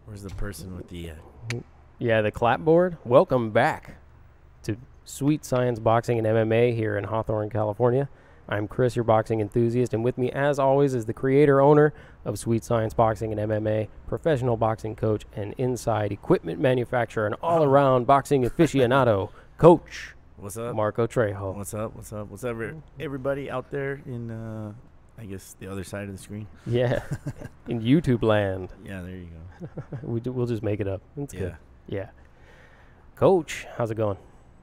Where's the person with the... Yeah, the clapboard. Welcome back to Sweet Science Boxing and MMA here in Hawthorne, California. I'm Chris, your boxing enthusiast, and with me, as always, is the creator-owner of Sweet Science Boxing and MMA, professional boxing coach, and inside equipment manufacturer, and all-around boxing aficionado, Coach. What's up? Marco Trejo. What's up? What's up? What's up, everybody out there in, I guess, the other side of the screen? Yeah, in YouTube land. Yeah, there you go. We'll just make it up. It's Yeah. good. Yeah. Coach, how's it going?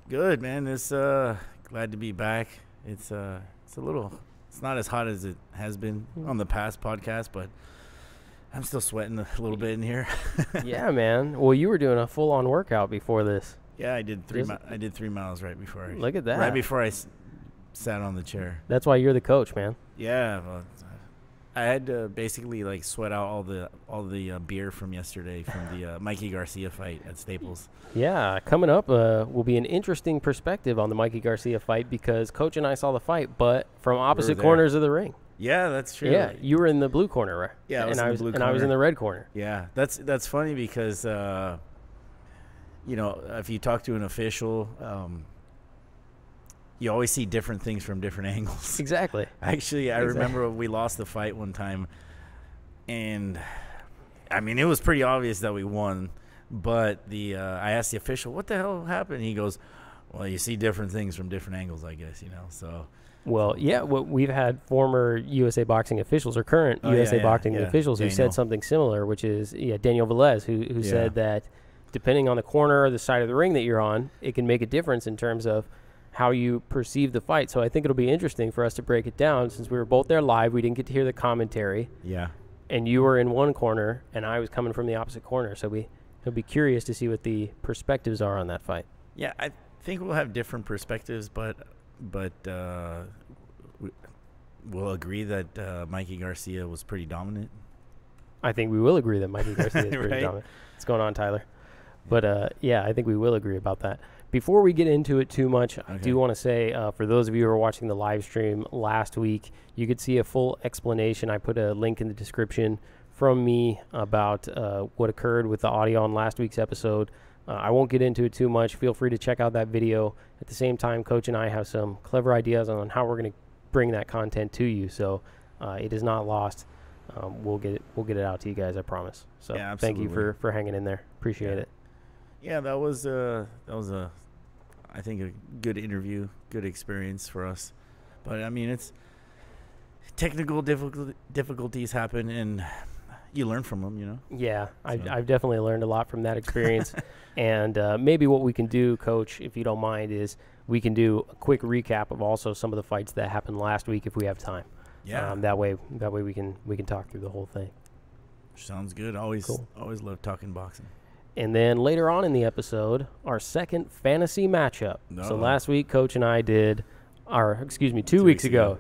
Good, man. It's glad to be back. It's a little, it's not as hot as it has been on the past podcast, but I'm still sweating a little bit in here. Yeah, man. Well, you were doing a full-on workout before this. Yeah, I did 3 miles right before. Look at that. Right before I sat on the chair. That's why you're the coach, man. Yeah, well, I had to basically like sweat out all the beer from yesterday from the Mikey Garcia fight at Staples. Yeah, coming up will be an interesting perspective on the Mikey Garcia fight because Coach and I saw the fight, but from opposite corners of the ring. Yeah, that's true. Yeah, you were in the blue corner, right? Yeah, I was in the red corner. Yeah, that's funny because you know, if you talk to an official, you always see different things from different angles. Exactly. Actually, I remember we lost the fight one time, and I mean, it was pretty obvious that we won. But I asked the official, "What the hell happened?" He goes, "Well, you see different things from different angles, I guess, you know." So, well, yeah, we've had former USA Boxing officials or current USA Boxing officials who said something similar, which is Daniel Velez, who said that depending on the corner or the side of the ring that you're on, it can make a difference in terms of how you perceive the fight. So I think it'll be interesting for us to break it down since we were both there live. We didn't get to hear the commentary. Yeah. And you were in one corner, and I was coming from the opposite corner. So he'll be curious to see what the perspectives are on that fight. Yeah, I think we'll have different perspectives, but we'll agree that Mikey Garcia was pretty dominant. I think we will agree that Mikey Garcia is pretty dominant. What's going on, Tyler? But, yeah, I think we will agree about that. Before we get into it too much, I do want to say, for those of you who are watching the live stream last week, you could see a full explanation. I put a link in the description from me about what occurred with the audio on last week's episode. I won't get into it too much. Feel free to check out that video. At the same time, Coach and I have some clever ideas on how we're going to bring that content to you, so it is not lost. We'll get it out to you guys, I promise. So thank you for hanging in there. Appreciate it. Yeah, that was a I think a good interview, good experience for us. But I mean, it's technical difficulties happen, and you learn from them, you know. Yeah, I've definitely learned a lot from that experience. And maybe what we can do, Coach, if you don't mind, is we can do a quick recap of also some of the fights that happened last week if we have time. Yeah. That way we can talk through the whole thing. Sounds good. Always love talking boxing. And then later on in the episode, our second fantasy matchup. So last week, Coach and I did two weeks ago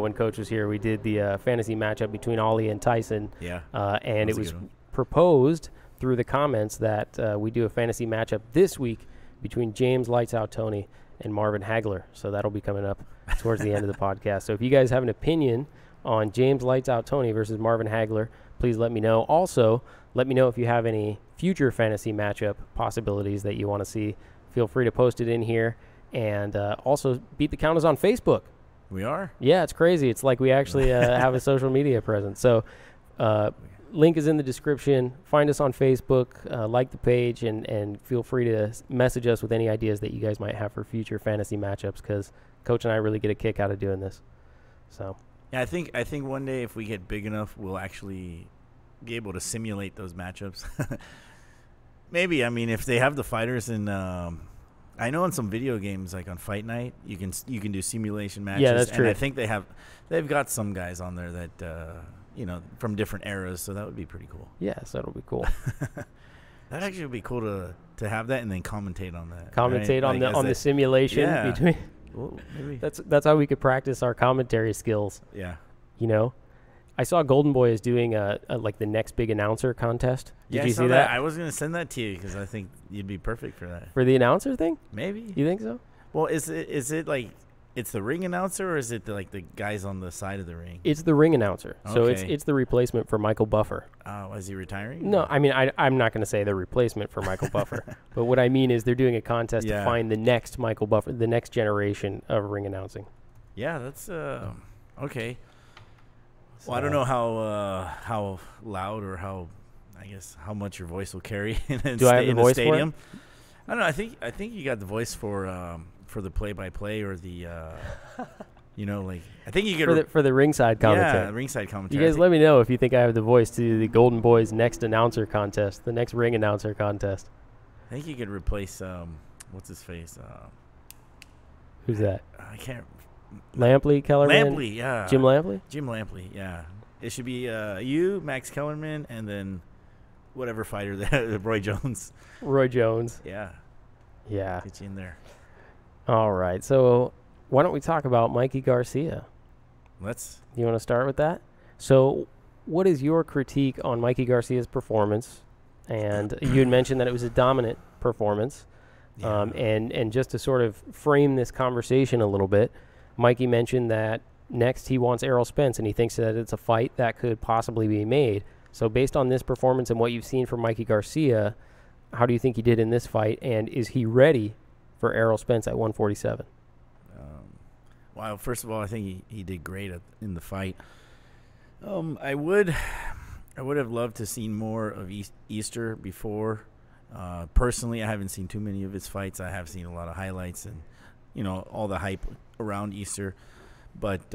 when Coach was here, we did the fantasy matchup between Ollie and Tyson. Yeah. And it was proposed through the comments that we do a fantasy matchup this week between James Lights Out Toney and Marvin Hagler. So that'll be coming up towards the end of the podcast. So if you guys have an opinion on James Lights Out Toney versus Marvin Hagler, please let me know. Also, let me know if you have any future fantasy matchup possibilities that you want to see. Feel free to post it in here. And also, Beat the Count is on Facebook. We are? Yeah, it's crazy. It's like we actually have a social media presence. So link is in the description. Find us on Facebook, like the page, and feel free to message us with any ideas that you guys might have for future fantasy matchups because Coach and I really get a kick out of doing this. So yeah, I think one day if we get big enough, we'll actually be able to simulate those matchups. Maybe. I mean, if they have the fighters in I know in some video games like on Fight Night, you can do simulation matches. Yeah, that's true. And I think they've got some guys on there that you know, from different eras, so that would be pretty cool. Yes, that'll be cool. That actually would be cool to have that and then commentate on that. Commentate right? on the simulation between. Well, maybe that's how we could practice our commentary skills. Yeah. You know, I saw Golden Boy is doing a like the next big announcer contest. Did you see that? I was gonna send that to you because I think you'd be perfect for that. For the announcer thing? Maybe. You think so? Well, is it like It's the ring announcer, or is it like the guys on the side of the ring? It's the ring announcer. So Okay. it's the replacement for Michael Buffer. Is he retiring? No, I mean, I'm not going to say the replacement for Michael Buffer. But what I mean is they're doing a contest to find the next Michael Buffer, the next generation of ring announcing. Yeah, that's okay. Well, I don't know how loud or how much your voice will carry in Do I have the voice stadium. for it? I don't know. I think you got the voice for the play-by-play or the I think you get for the ringside commentary. Yeah, ringside commentary. You guys let me know if you think I have the voice to the Golden Boys next announcer contest, the next ring announcer contest. I think you could replace what's his face? Who's that? I can't. Lampley, Kellerman? Lampley, yeah. Jim Lampley? Jim Lampley, yeah. It should be you, Max Kellerman, and then whatever fighter that Roy Jones. Roy Jones. Yeah. Yeah. Get you in there. All right. So why don't we talk about Mikey Garcia? You want to start with that? So what is your critique on Mikey Garcia's performance? And you had mentioned that it was a dominant performance. Yeah. And just to sort of frame this conversation a little bit, Mikey mentioned that next he wants Errol Spence, and he thinks that it's a fight that could possibly be made. So based on this performance and what you've seen from Mikey Garcia, how do you think he did in this fight, and is he ready for Errol Spence at 147? Well, first of all, I think he did great in the fight. I would have loved to seen more of Easter before. Personally, I haven't seen too many of his fights. I have seen a lot of highlights and all the hype around Easter, but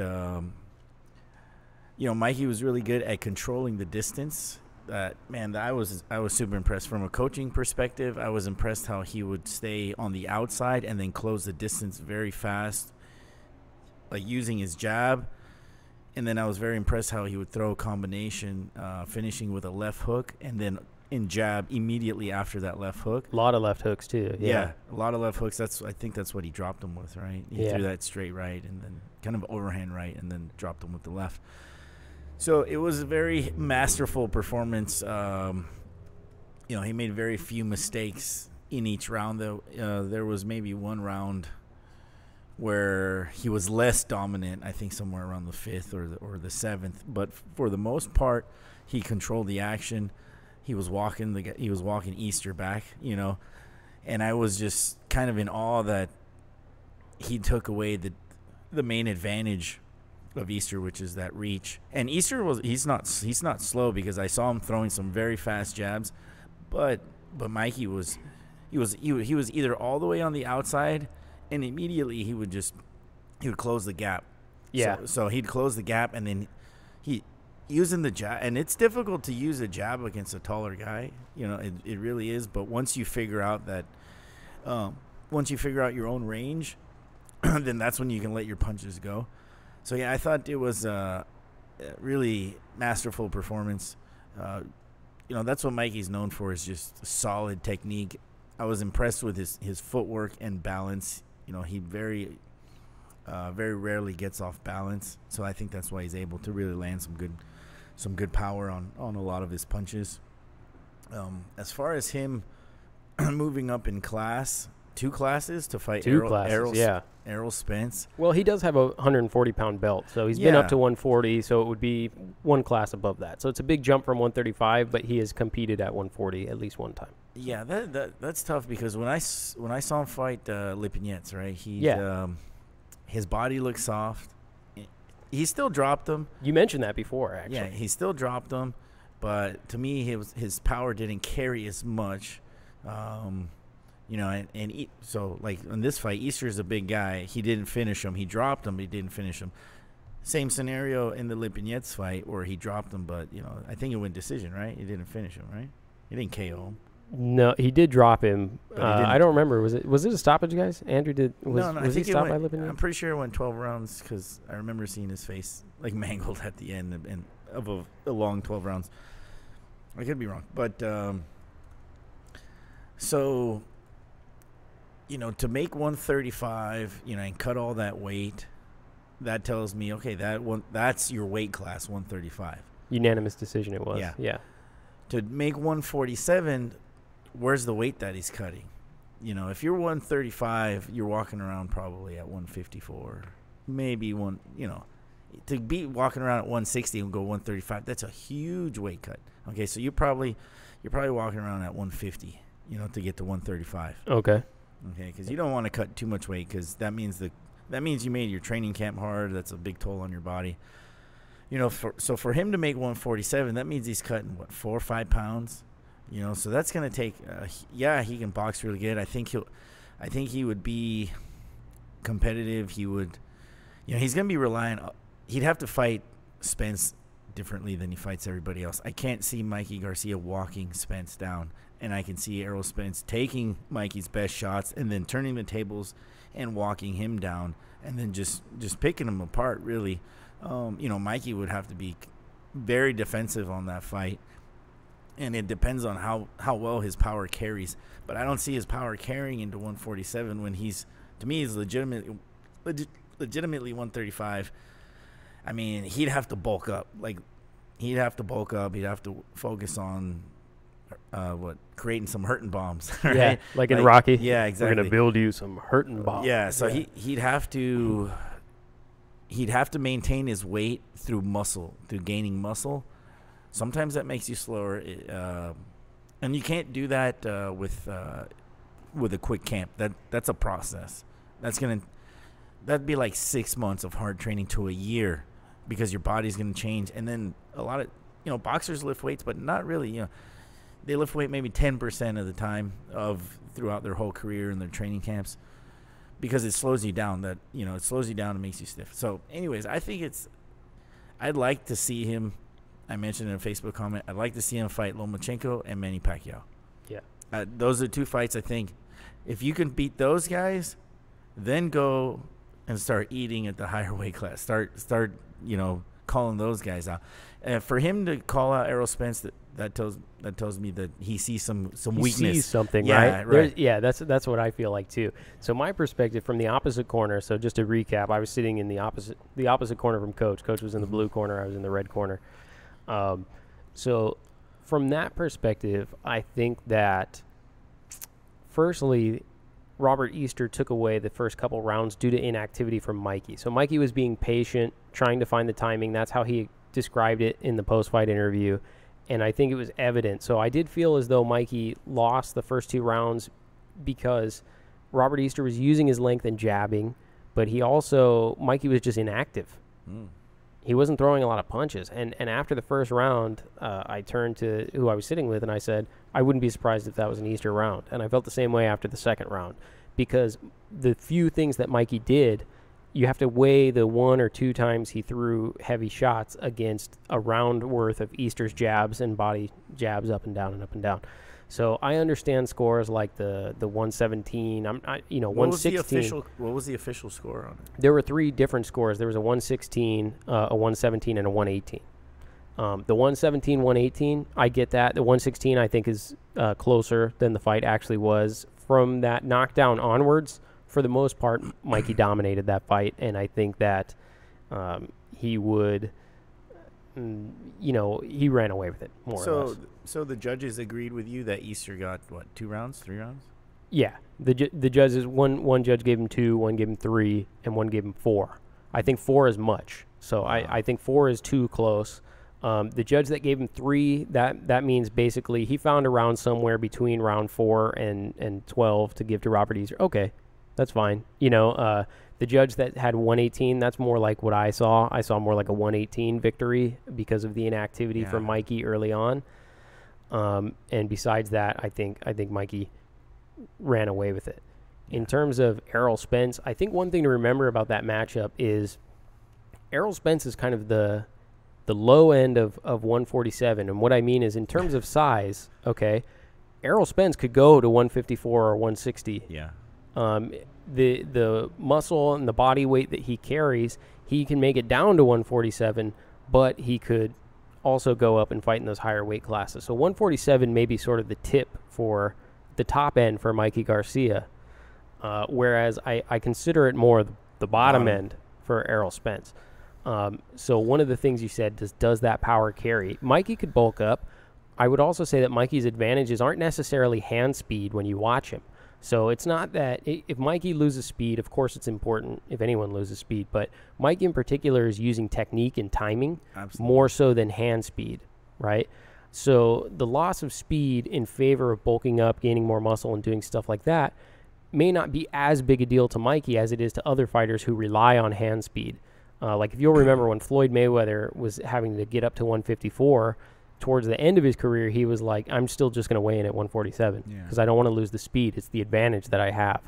Mikey was really good at controlling the distance. I was super impressed from a coaching perspective. I was impressed how he would stay on the outside and then close the distance very fast, like using his jab. And then I was very impressed how he would throw a combination, finishing with a left hook and then in jab immediately after that left hook. A lot of left hooks too. Yeah, a lot of left hooks. I think that's what he dropped him with, right? He threw that straight right and then kind of overhand right and then dropped him with the left. So it was a very masterful performance. He made very few mistakes in each round. Though there was maybe one round where he was less dominant. I think somewhere around the 5th or the 7th. But for the most part, he controlled the action. He was walking Easter back, and I was just kind of in awe that he took away the main advantage of Easter, which is that reach. And Easter he's not slow, because I saw him throwing some very fast jabs, but Mikey was either all the way on the outside, and immediately he would close the gap. Yeah. So he'd close the gap, and then he using the jab, and it's difficult to use a jab against a taller guy. It really is. But once you figure out your own range, then that's when you can let your punches go. So yeah, I thought it was a really masterful performance. That's what Mikey's known for, is just solid technique. I was impressed with his footwork and balance. He very rarely gets off balance, so I think that's why he's able to really land some good power on a lot of his punches. As far as him moving up in class, 2 classes to fight Errol Spence. Well, he does have a 140-pound belt, so he's been up to 140, so it would be one class above that. So it's a big jump from 135, but he has competed at 140 at least one time. Yeah, that's tough, because when I saw him fight Lipinets, right? His body looked soft. He still dropped him. You mentioned that before, actually. Yeah, he still dropped him, but to me, his power didn't carry as much. So like in this fight, Easter is a big guy. He didn't finish him. He dropped him, but he didn't finish him. Same scenario in the Lipinets fight, where he dropped him, but I think it went decision, right? He didn't finish him, right? He didn't KO him. No, he did drop him. I don't remember. Was it a stoppage, guys? Andrew did. Was he stopped by Lipinets? I'm pretty sure it went 12 rounds, because I remember seeing his face like mangled at the end and of a long 12 rounds. I could be wrong, but so to make 135, and cut all that weight, that tells me, okay, that's your weight class, 135. Unanimous decision it was. Yeah. To make 147, where's the weight that he's cutting? You know, if you're 135, you're walking around probably at 154, maybe one. You know, to be walking around at 160 and go 135, that's a huge weight cut. Okay, so you're probably walking around at 150. You know, to get to 135. Okay. Okay, because you don't want to cut too much weight, because that means you made your training camp hard. That's a big toll on your body. You know, so for him to make 147, that means he's cutting, what, 4 or 5 pounds? You know, so that's going to take, he can box really good. I think he would be competitive. He would, you know, he's going to be relying, he'd have to fight Spence differently than he fights everybody else. I can't see Mikey Garcia walking Spence down, and I can see Errol Spence taking Mikey's best shots and then turning the tables and walking him down and then just picking him apart, really. You know, Mikey would have to be very defensive on that fight, and it depends on how well his power carries. But I don't see his power carrying into 147 when he's legitimately 135. I mean, he'd have to bulk up. He'd have to focus on creating some hurting bombs. Right? Yeah, like in Rocky. Yeah, exactly. We're gonna build you some hurting bombs. Yeah, so he'd have to maintain his weight through gaining muscle. Sometimes that makes you slower, and you can't do that with a quick camp. That's a process. That'd be like 6 months of hard training to a year, because your body's gonna change. And then a lot of, you know, boxers lift weights, but not really. You know, they lift weight maybe 10% of the time throughout their whole career in their training camps, because it slows you down. It slows you down and makes you stiff. So, anyways, I'd like to see him. I mentioned in a Facebook comment, I'd like to see him fight Lomachenko and Manny Pacquiao. Yeah. Those are 2 fights, I think. If you can beat those guys, then go and start eating at the higher weight class. Start, you know, calling those guys out. For him to call out Errol Spence, that tells me that he sees some weakness. He sees something, yeah, right? Yeah, that's what I feel like too. So my perspective from the opposite corner. So just to recap, I was sitting in the opposite corner from Coach. Coach was in the blue corner. I was in the red corner. So from that perspective, I think that firstly, Robert Easter took away the first couple rounds due to inactivity from Mikey. So Mikey was being patient, trying to find the timing. That's how he described it in the post-fight interview, and I think it was evident. So I did feel as though Mikey lost the first 2 rounds because Robert Easter was using his length and jabbing, but Mikey was just inactive. He wasn't throwing a lot of punches. And after the first round, I turned to who I was sitting with, and I said, I wouldn't be surprised if that was an Easter round. And I felt the same way after the second round, because the few things that Mikey did, you have to weigh the 1 or 2 times he threw heavy shots against a round worth of Easter's jabs and body jabs up and down and up and down. So I understand scores like the 117. 116. What was the official score on it? There were 3 different scores. There was a 116, a 117, and a 118. The 117, 118, I get that. The 116, I think, is closer than the fight actually was. From that knockdown onwards, for the most part, Mikey dominated that fight, and I think that he would, he ran away with it more or less. So the judges agreed with you that Easter got, 2 rounds, 3 rounds? Yeah. The judges, one judge gave him 2, one gave him 3, and one gave him 4. I think 4 is much. So I think 4 is too close. The judge that gave him 3, that means basically he found a round somewhere between round 4 and 12 to give to Robert Easter. Okay, that's fine. The judge that had 118, that's more like what I saw. I saw more like a 118 victory because of the inactivity from Mikey early on. And besides that, I think Mikey ran away with it. Yeah. In terms of Errol Spence, I think one thing to remember about that matchup is Errol Spence is kind of the low end of 147. And what I mean is in terms of size, okay, Errol Spence could go to 154 or 160. Yeah. The muscle and the body weight that he carries, he can make it down to 147, but he could also go up and fight in those higher weight classes. So 147 may be sort of the tip for the top end for Mikey Garcia, whereas I consider it more the bottom end for Errol Spence. So one of the things you said, does that power carry? Mikey could bulk up. I would also say that Mikey's advantages aren't necessarily hand speed when you watch him. So it's not that if Mikey loses speed, of course it's important if anyone loses speed, but Mikey in particular is using technique and timing more so than hand speed, right? So the loss of speed in favor of bulking up, gaining more muscle, and doing stuff like that may not be as big a deal to Mikey as it is to other fighters who rely on hand speed. Like if you'll remember when Floyd Mayweather was having to get up to 154, towards the end of his career, he was like, I'm still just going to weigh in at 147 because I don't want to lose the speed. It's the advantage that I have.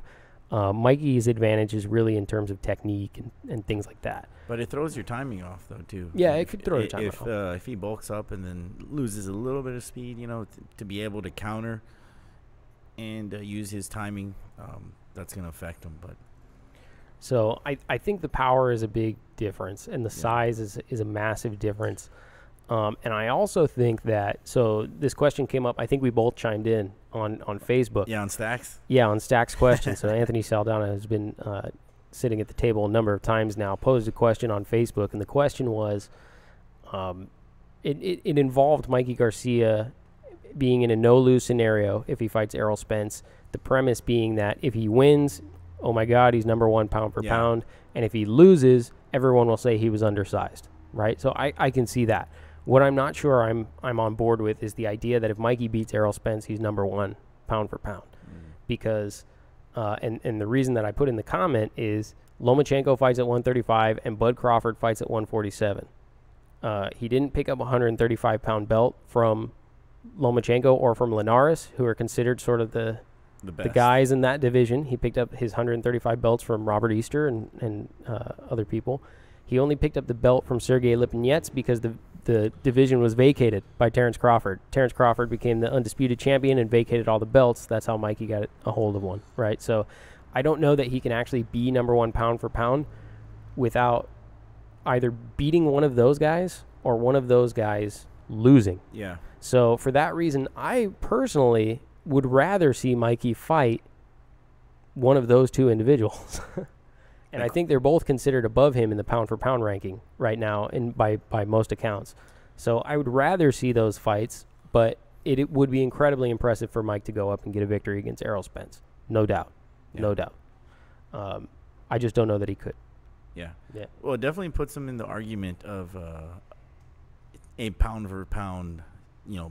Mikey's advantage is really in terms of technique and things like that. But it throws your timing off, though, too. Yeah, it could throw your timing off. If he bulks up and then loses a little bit of speed, to be able to counter and use his timing, that's going to affect him. But so I think the power is a big difference, and the size is a massive difference. And I also think that, so this question came up, I think we both chimed in on Facebook. Yeah, on Stacks? Yeah, on Stacks' question. So Anthony Saldana has been sitting at the table a number of times now, posed a question on Facebook, and the question was, it involved Mikey Garcia being in a no-lose scenario if he fights Errol Spence, the premise being that if he wins, oh my God, he's number one pound for pound, and if he loses, everyone will say he was undersized, right? So I can see that. What I'm not sure I'm on board with is the idea that if Mikey beats Errol Spence, he's number one pound for pound. Because, and the reason that I put in the comment is Lomachenko fights at 135 and Bud Crawford fights at 147. He didn't pick up a 135-pound belt from Lomachenko or from Linares, who are considered sort of the guys in that division. He picked up his 135 belts from Robert Easter and other people. He only picked up the belt from Sergey Lipinets because the division was vacated by Terrence Crawford. Terrence Crawford became the undisputed champion and vacated all the belts. That's how Mikey got a hold of one, right? So I don't know that he can actually be number one pound for pound without either beating one of those guys or one of those guys losing. Yeah. So for that reason, I personally would rather see Mikey fight one of those two individuals. And I think they're both considered above him in the pound-for-pound ranking right now by most accounts. So I would rather see those fights, but it would be incredibly impressive for Mike to go up and get a victory against Errol Spence. No doubt. Yeah. No doubt. I just don't know that he could. Yeah. Well, it definitely puts him in the argument of a pound-for-pound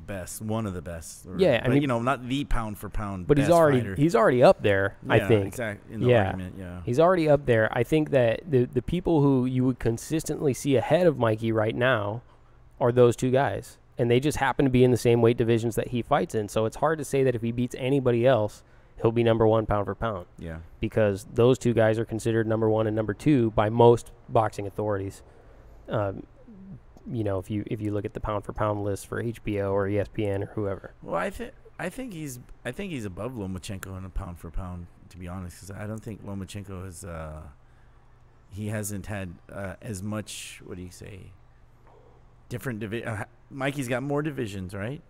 best, one of the best. I mean, not the pound for pound. But best he's already up there. Yeah, I think exactly. In the argument, he's already up there. I think that the people who you would consistently see ahead of Mikey right now are those two guys, and they just happen to be in the same weight divisions that he fights in. So it's hard to say that if he beats anybody else, he'll be number one pound for pound. Yeah, because those two guys are considered number one and number two by most boxing authorities. If you look at the pound for pound list for HBO or ESPN or whoever. Well, I think he's above Lomachenko in a pound for pound, to be honest, because I don't think Lomachenko is he hasn't had as much. What do you say? Different division. Mikey's got more divisions, right?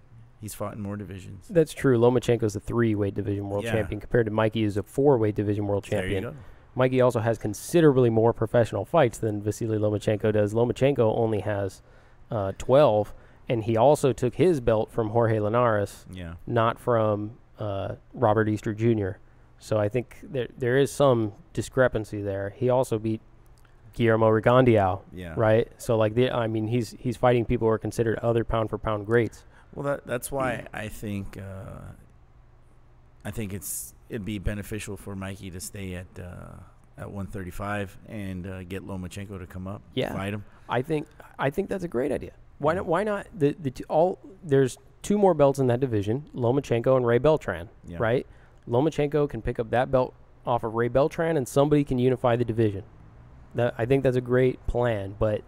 He's fought in more divisions. That's true. Lomachenko's a 3-weight division world champion compared to Mikey, who's a 4-weight division world champion. There you go. Mikey also has considerably more professional fights than Vasily Lomachenko does. Lomachenko only has 12, and he also took his belt from Jorge Linares, not from Robert Easter Jr. So I think there is some discrepancy there. He also beat Guillermo Rigondeaux, right? So he's fighting people who are considered other pound for pound greats. Well, that's why I think it'd be beneficial for Mikey to stay at 135 and get Lomachenko to come up, fight him. I think that's a great idea. Why not? There's two more belts in that division: Lomachenko and Ray Beltran, right? Lomachenko can pick up that belt off of Ray Beltran, and somebody can unify the division. I think that's a great plan, but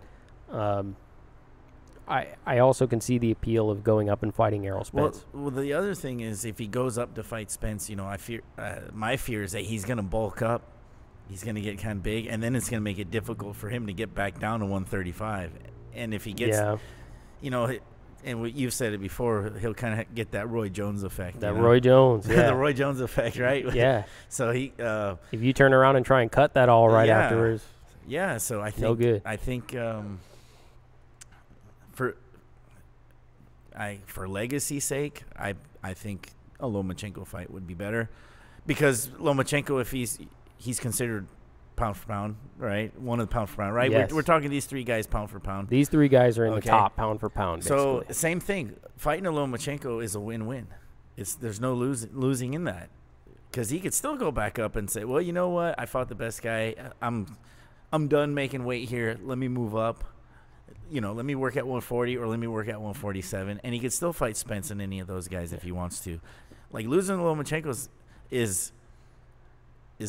I also can see the appeal of going up and fighting Errol Spence. Well, the other thing is if he goes up to fight Spence, I fear my fear is that he's going to bulk up, he's going to get kind of big, and then it's going to make it difficult for him to get back down to 135. And if he gets, and what you've said it before, he'll kind of get that Roy Jones effect. Roy Jones, the Roy Jones effect, right? Yeah. So he, if you turn around and try and cut that all right afterwards, so I think no good. I think for legacy's sake, I think a Lomachenko fight would be better, Because Lomachenko, if he's considered pound for pound, right? One of the pound for pound, right? Yes. We're talking these 3 guys pound for pound. These 3 guys are in the top pound for pound, basically. So same thing. Fighting a Lomachenko is a win-win. There's no losing in that, because he could still go back up and say, well, you know what? I fought the best guy. I'm done making weight here. Let me move up. Let me work at 140 or let me work at 147, and he could still fight Spence and any of those guys if he wants to. Like, losing to Lomachenko is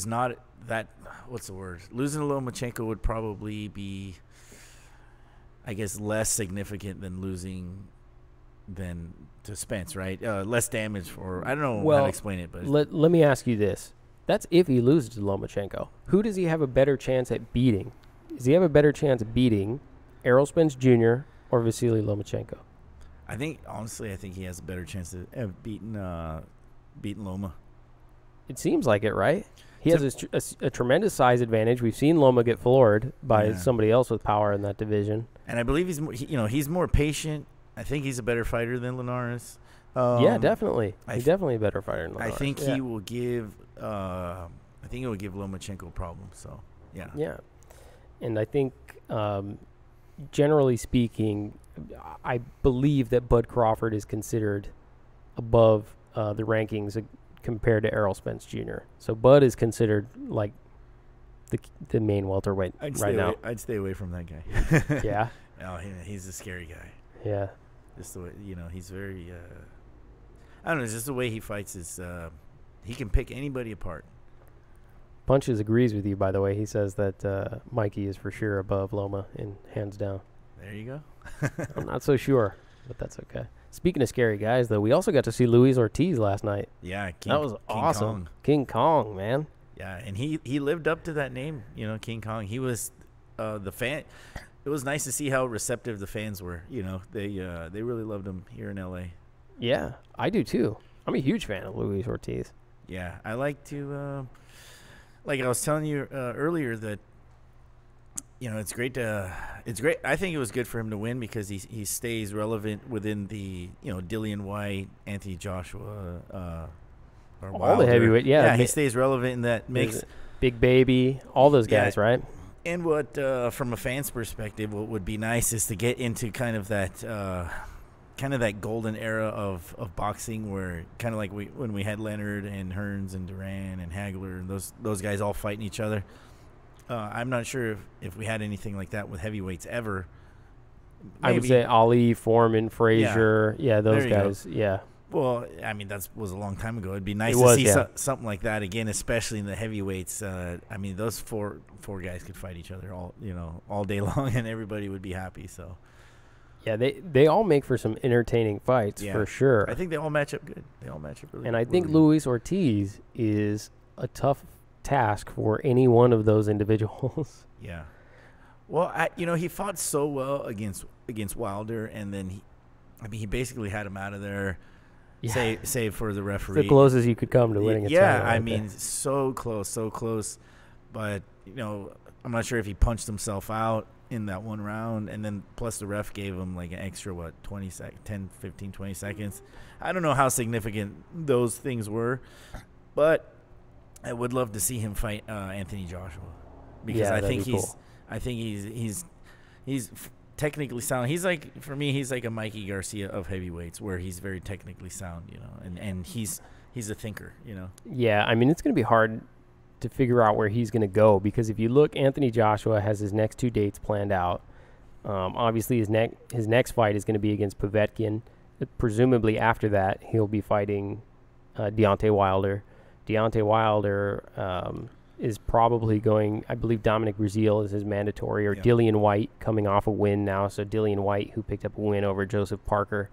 not that. What's the word? Losing to Lomachenko would probably be, I guess, less significant than losing to Spence, right? Less damage I don't know how to explain it, but let me ask you this. That's if he loses to Lomachenko. Who does he have a better chance at beating? Does he have a better chance of beating Errol Spence Jr. or Vasily Lomachenko? I think he has a better chance of beating Loma. It seems like it, right? He has a tremendous size advantage. We've seen Loma get floored by somebody else with power in that division. And I believe he's more patient. I think he's a better fighter than Linares. Yeah, definitely. He's definitely a better fighter than Linares. I think he will give. I think it will give Lomachenko problems. So yeah. Yeah, and I think generally speaking, I believe that Bud Crawford is considered above the rankings compared to Errol Spence Jr. So Bud is considered like the main welterweight right now. I'd stay away from that guy. Yeah. Oh, he's a scary guy. Yeah. Just the way he's very. I don't know. It's just the way he fights is. He can pick anybody apart. Punches agrees with you, by the way. He says that Mikey is for sure above Loma in hands down. There you go. I'm not so sure, but that's okay. Speaking of scary guys, though, we also got to see Luis Ortiz last night. Yeah, that was awesome. Kong. King Kong, man. Yeah, and he lived up to that name, King Kong. He was the fan. It was nice to see how receptive the fans were. They really loved him here in L.A. Yeah, I do too. I'm a huge fan of Luis Ortiz. Yeah, I like to, like I was telling you earlier that, it's great. I think it was good for him to win because he stays relevant within the, Dillian Whyte, Anthony Joshua, or all Wilder. the heavyweight. Yeah, he stays relevant in that mix. Big Baby, all those guys, right? And what, from a fan's perspective, what would be nice is to get into kind of that golden era of boxing where kind of like when we had Leonard and Hearns and Duran and Hagler and those guys all fighting each other. I'm not sure if we had anything like that with heavyweights ever. Maybe. I would say Ali, Foreman, Frazier. Yeah, those guys. Go. Yeah. Well, I mean, that was a long time ago. It'd be nice to see something like that again, especially in the heavyweights. I mean, those four guys could fight each other all day long, and everybody would be happy. So. Yeah, they all make for some entertaining fights for sure. I think they all match up good. They all match up really. And I think Luis Ortiz is a tough task for any one of those individuals. Yeah. Well, he fought so well against Wilder, and then he basically had him out of there. Yeah. Save for the referee. It's the closest you could come to winning a title. Yeah, I mean, so close. But I'm not sure if he punched himself out in that one round, and then plus the ref gave him like an extra 10, 15, 20 seconds. I don't know how significant those things were, but I would love to see him fight Anthony Joshua because I think he's technically sound. He's like, for me, he's like a Mikey Garcia of heavyweights, where he's very technically sound, and he's a thinker, Yeah, I mean, it's going to be hard to figure out where he's going to go because if you look, Anthony Joshua has his next 2 dates planned out. Obviously, his next fight is going to be against Povetkin. Presumably after that, he'll be fighting Deontay Wilder. Deontay Wilder is probably going, I believe Dominic Breazeale is his mandatory, or Dillian Whyte coming off a win now. So Dillian Whyte, who picked up a win over Joseph Parker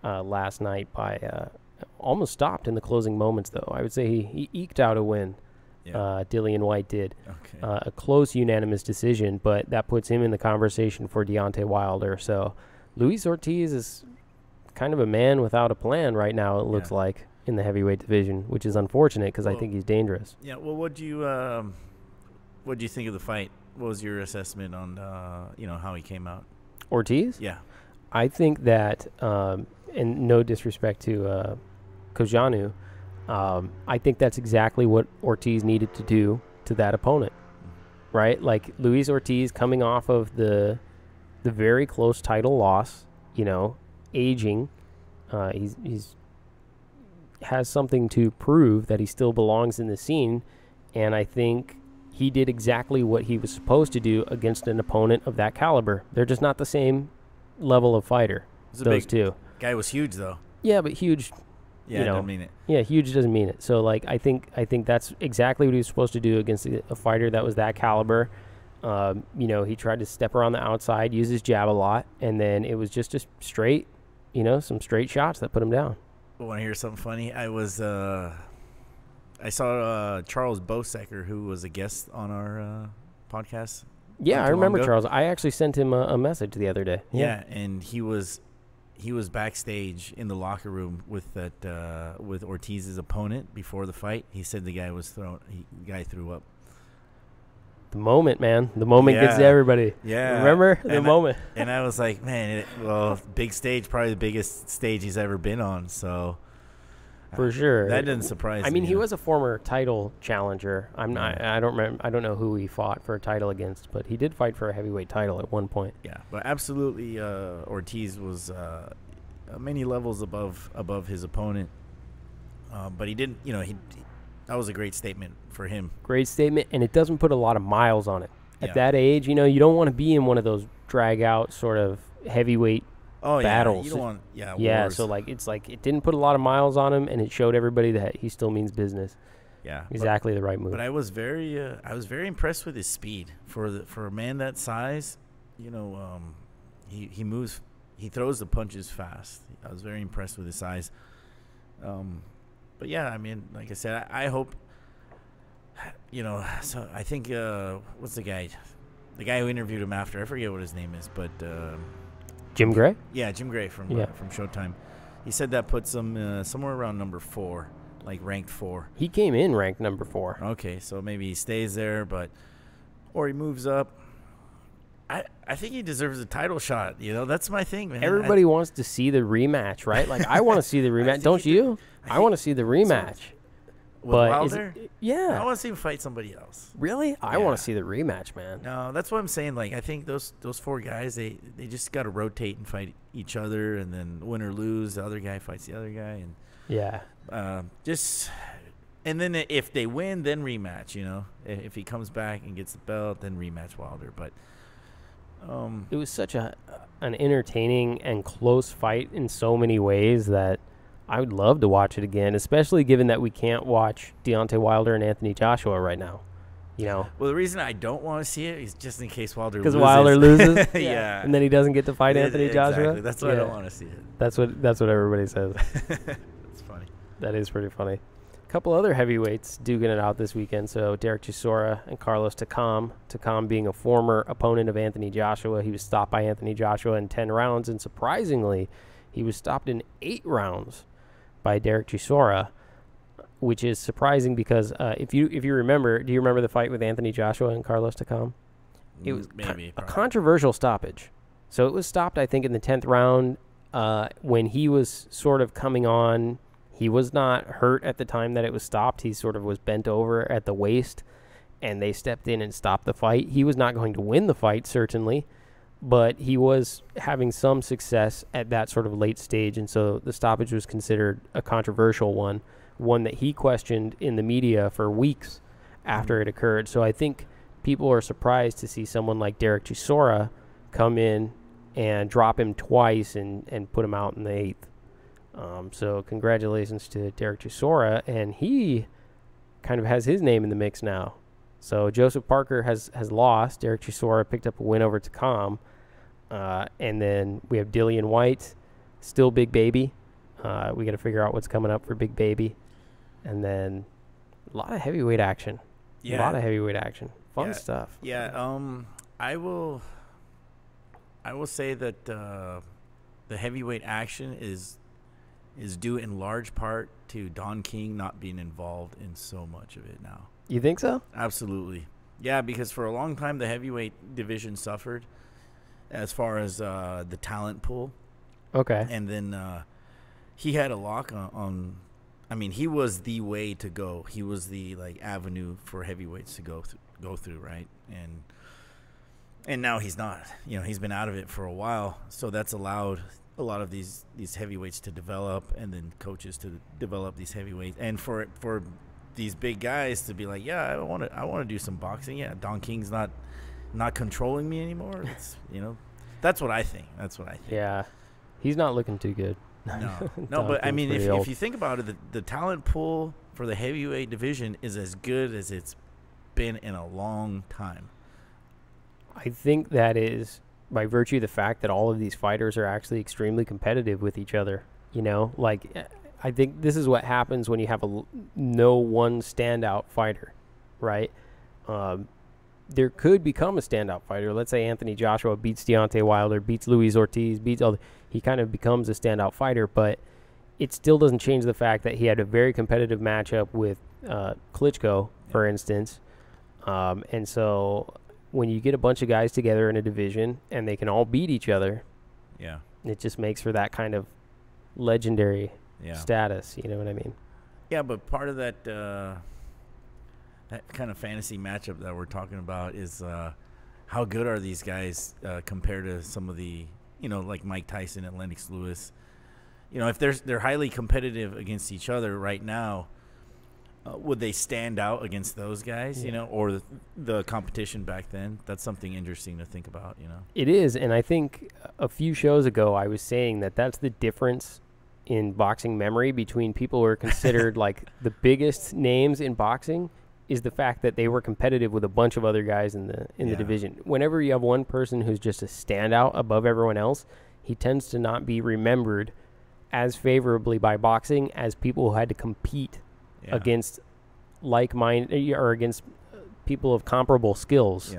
last night by almost stopped in the closing moments, though. I would say he eked out a win. Dillian Whyte did. Okay. A close unanimous decision, but that puts him in the conversation for Deontay Wilder. So Luis Ortiz is kind of a man without a plan right now, it looks like, in the heavyweight division, which is unfortunate because I think he's dangerous. Yeah, well, what'd you think of the fight? What was your assessment on how he came out? Ortiz? Yeah. I think that, and no disrespect to Kojanu, I think that's exactly what Ortiz needed to do to that opponent, right? Like Luis Ortiz coming off of the very close title loss, aging. He's has something to prove that he still belongs in the scene, and I think he did exactly what he was supposed to do against an opponent of that caliber. They're just not the same level of fighter. Those two. Guy was huge though. Yeah, but huge. Yeah, I don't mean it. Yeah, huge doesn't mean it. So like, I think that's exactly what he was supposed to do against a fighter that was that caliber. He tried to step around the outside, use his jab a lot, and then it was just a straight, some straight shots that put him down. Want to hear something funny? I saw Charles Bosecker, who was a guest on our podcast. Yeah, I remember Charles. I actually sent him a message the other day. Yeah, and he was backstage in the locker room with Ortiz's opponent before the fight. He said the guy threw up. The moment, man. The moment gets to everybody. Yeah. Remember the moment? And I was like, man, big stage, probably the biggest stage he's ever been on. So for sure, that didn't surprise me. I mean, he was a former title challenger. I don't remember. I don't know who he fought for a title against, but he did fight for a heavyweight title at one point. Yeah, but absolutely, Ortiz was many levels above his opponent. But he didn't. That was a great statement for him. Great statement, and it doesn't put a lot of miles on it. At that age, you don't want to be in one of those drag-out sort of heavyweight battles. You don't want, wars. So it's like it didn't put a lot of miles on him, and it showed everybody that he still means business. Yeah, exactly the right move. But I was very impressed with his speed for a man that size. He moves, he throws the punches fast. I was very impressed with his size. But yeah, I mean, like I said, I hope, so I think, what's the guy who interviewed him after? I forget what his name is, but Jim Gray? Yeah, Jim Gray from Showtime. He said that puts him somewhere around number 4, like ranked 4. He came in ranked number 4. Okay, so maybe he stays there, or he moves up. I think he deserves a title shot. That's my thing, man. Everybody wants to see the rematch, right? Like, I want to see the rematch. Don't you? I want to see the rematch. With Wilder? Yeah. I want to see him fight somebody else. Really? I want to see the rematch, man. No, that's what I'm saying. Like, I think those 4 guys, they just got to rotate and fight each other, and then win or lose, the other guy fights the other guy, and and then if they win, then rematch. If he comes back and gets the belt, then rematch Wilder. But it was such an entertaining and close fight in so many ways that I would love to watch it again, especially given that we can't watch Deontay Wilder and Anthony Joshua right now. Well, the reason I don't want to see it is just in case Wilder loses. Because Wilder loses? Yeah. And then he doesn't get to fight Anthony Joshua? Exactly. That's why I don't want to see it. That's what everybody says. That's funny. That is pretty funny. A couple other heavyweights duking it out this weekend. So Dereck Chisora and Carlos Takam. Takam being a former opponent of Anthony Joshua. He was stopped by Anthony Joshua in 10 rounds, and surprisingly, he was stopped in 8 rounds by Dereck Chisora, which is surprising because if you remember, do you remember the fight with Anthony Joshua and Carlos Takam? It was a controversial stoppage. So it was stopped, I think, in the 10th round when he was sort of coming on. He was not hurt at the time that it was stopped. He sort of was bent over at the waist, and they stepped in and stopped the fight. He was not going to win the fight, certainly, but he was having some success at that sort of late stage, and so the stoppage was considered a controversial one that he questioned in the media for weeks after it occurred. So I think people are surprised to see someone like Dereck Chisora come in and drop him twice and put him out in the 8th. So congratulations to Dereck Chisora, and he kind of has his name in the mix now. So Joseph Parker has lost. Dereck Chisora picked up a win over Takam. And then we have Dillian Whyte, still Big Baby. We got to figure out what's coming up for Big Baby. And then a lot of heavyweight action. Yeah. A lot of heavyweight action. Fun stuff. Yeah. I will say that the heavyweight action is due in large part to Don King not being involved in so much of it now. You think so? Absolutely. Yeah, because for a long time the heavyweight division suffered as far as the talent pool. Okay. And then he had a lock on I mean, he was the way to go. He was the avenue for heavyweights to go through, right? And now he's not. He's been out of it for a while, so that's allowed a lot of these heavyweights to develop, and then coaches to develop these heavyweights, and for these big guys to be like, yeah, I want to do some boxing. Yeah, Don King's not controlling me anymore. It's that's what I think. Yeah, he's not looking too good. No, but I mean, if you think about it, the talent pool for the heavyweight division is as good as it's been in a long time. I think that is by virtue of the fact that all of these fighters are actually extremely competitive with each other. I think this is what happens when you have no one standout fighter, right? There could become a standout fighter. Let's say Anthony Joshua beats Deontay Wilder, beats Luis Ortiz, he kind of becomes a standout fighter, but it still doesn't change the fact that he had a very competitive matchup with Klitschko, for instance. And so when you get a bunch of guys together in a division and they can all beat each other, it just makes for that kind of legendary status. You know what I mean? Yeah, but part of that that kind of fantasy matchup that we're talking about is how good are these guys compared to some of the, like Mike Tyson and Lennox Lewis. If they're highly competitive against each other right now, would they stand out against those guys, or the competition back then? That's something interesting to think about, It is, and I think a few shows ago I was saying that's the difference in boxing memory between people who are considered like the biggest names in boxing is the fact that they were competitive with a bunch of other guys in the division. Whenever you have one person who's just a standout above everyone else, he tends to not be remembered as favorably by boxing as people who had to compete against like-minded or against people of comparable skills,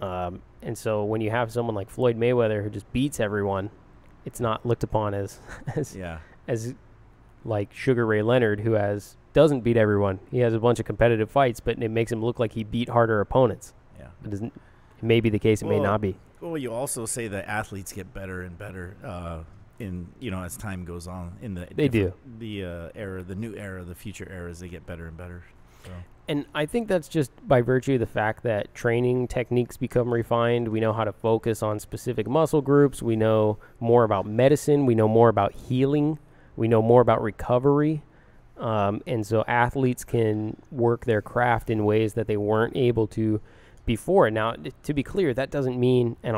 and so when you have someone like Floyd Mayweather who just beats everyone, it's not looked upon as like Sugar Ray Leonard, who doesn't beat everyone. He has a bunch of competitive fights, but it makes him look like he beat harder opponents. Yeah, it may be the case. It may not be. Well, you also say that athletes get better and better as time goes on in the era, the new era, the future eras. They get better and better. So. And I think that's just by virtue of the fact that training techniques become refined. We know how to focus on specific muscle groups. We know more about medicine. We know more about healing. We know more about recovery. And so athletes can work their craft in ways that they weren't able to before. Now, to be clear, that doesn't mean, and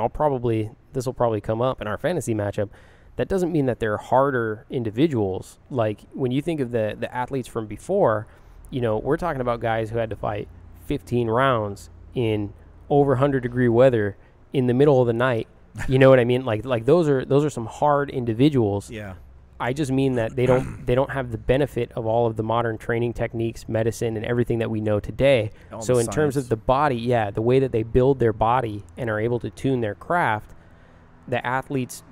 this will probably come up in our fantasy matchup, that doesn't mean that they're harder individuals. Like when you think of the athletes from before, we're talking about guys who had to fight 15 rounds in over 100-degree weather in the middle of the night. You know what I mean? Like those are some hard individuals. Yeah. I just mean that they don't have the benefit of all of the modern training techniques, medicine, and everything that we know today. So in terms of the body, the way that they build their body and are able to tune their craft, the athletes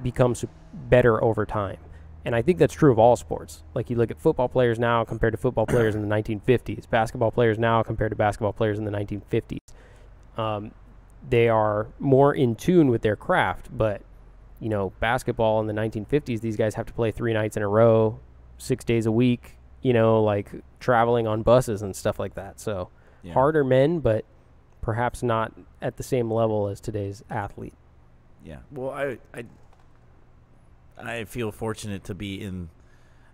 become better over time. And I think that's true of all sports. Like you look at football players now compared to football players in the 1950s, basketball players now compared to basketball players in the 1950s. They are more in tune with their craft, but basketball in the 1950s, these guys have to play 3 nights in a row, 6 days a week, like traveling on buses and stuff like that. So harder men, but perhaps not at the same level as today's athlete. Yeah. Well, I feel fortunate to be in,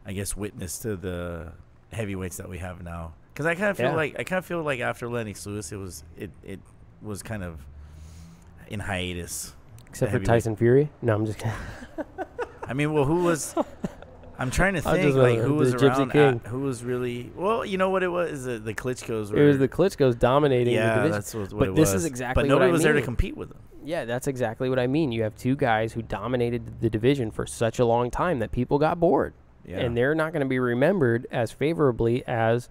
I guess, witness to the heavyweights that we have now. Because I kind of feel like after Lennox Lewis, it was kind of in hiatus. Except for Tyson Fury? No, I'm just kidding. I mean, well, who was... I'm trying to think, who was around, who was really... Well, you know what it was? The Klitschko's. It was the Klitschko's dominating the division. That's what it was. But this is exactly what I mean. But nobody was there to compete with them. Yeah, that's exactly what I mean. You have two guys who dominated the division for such a long time that people got bored. Yeah. And they're not going to be remembered as favorably as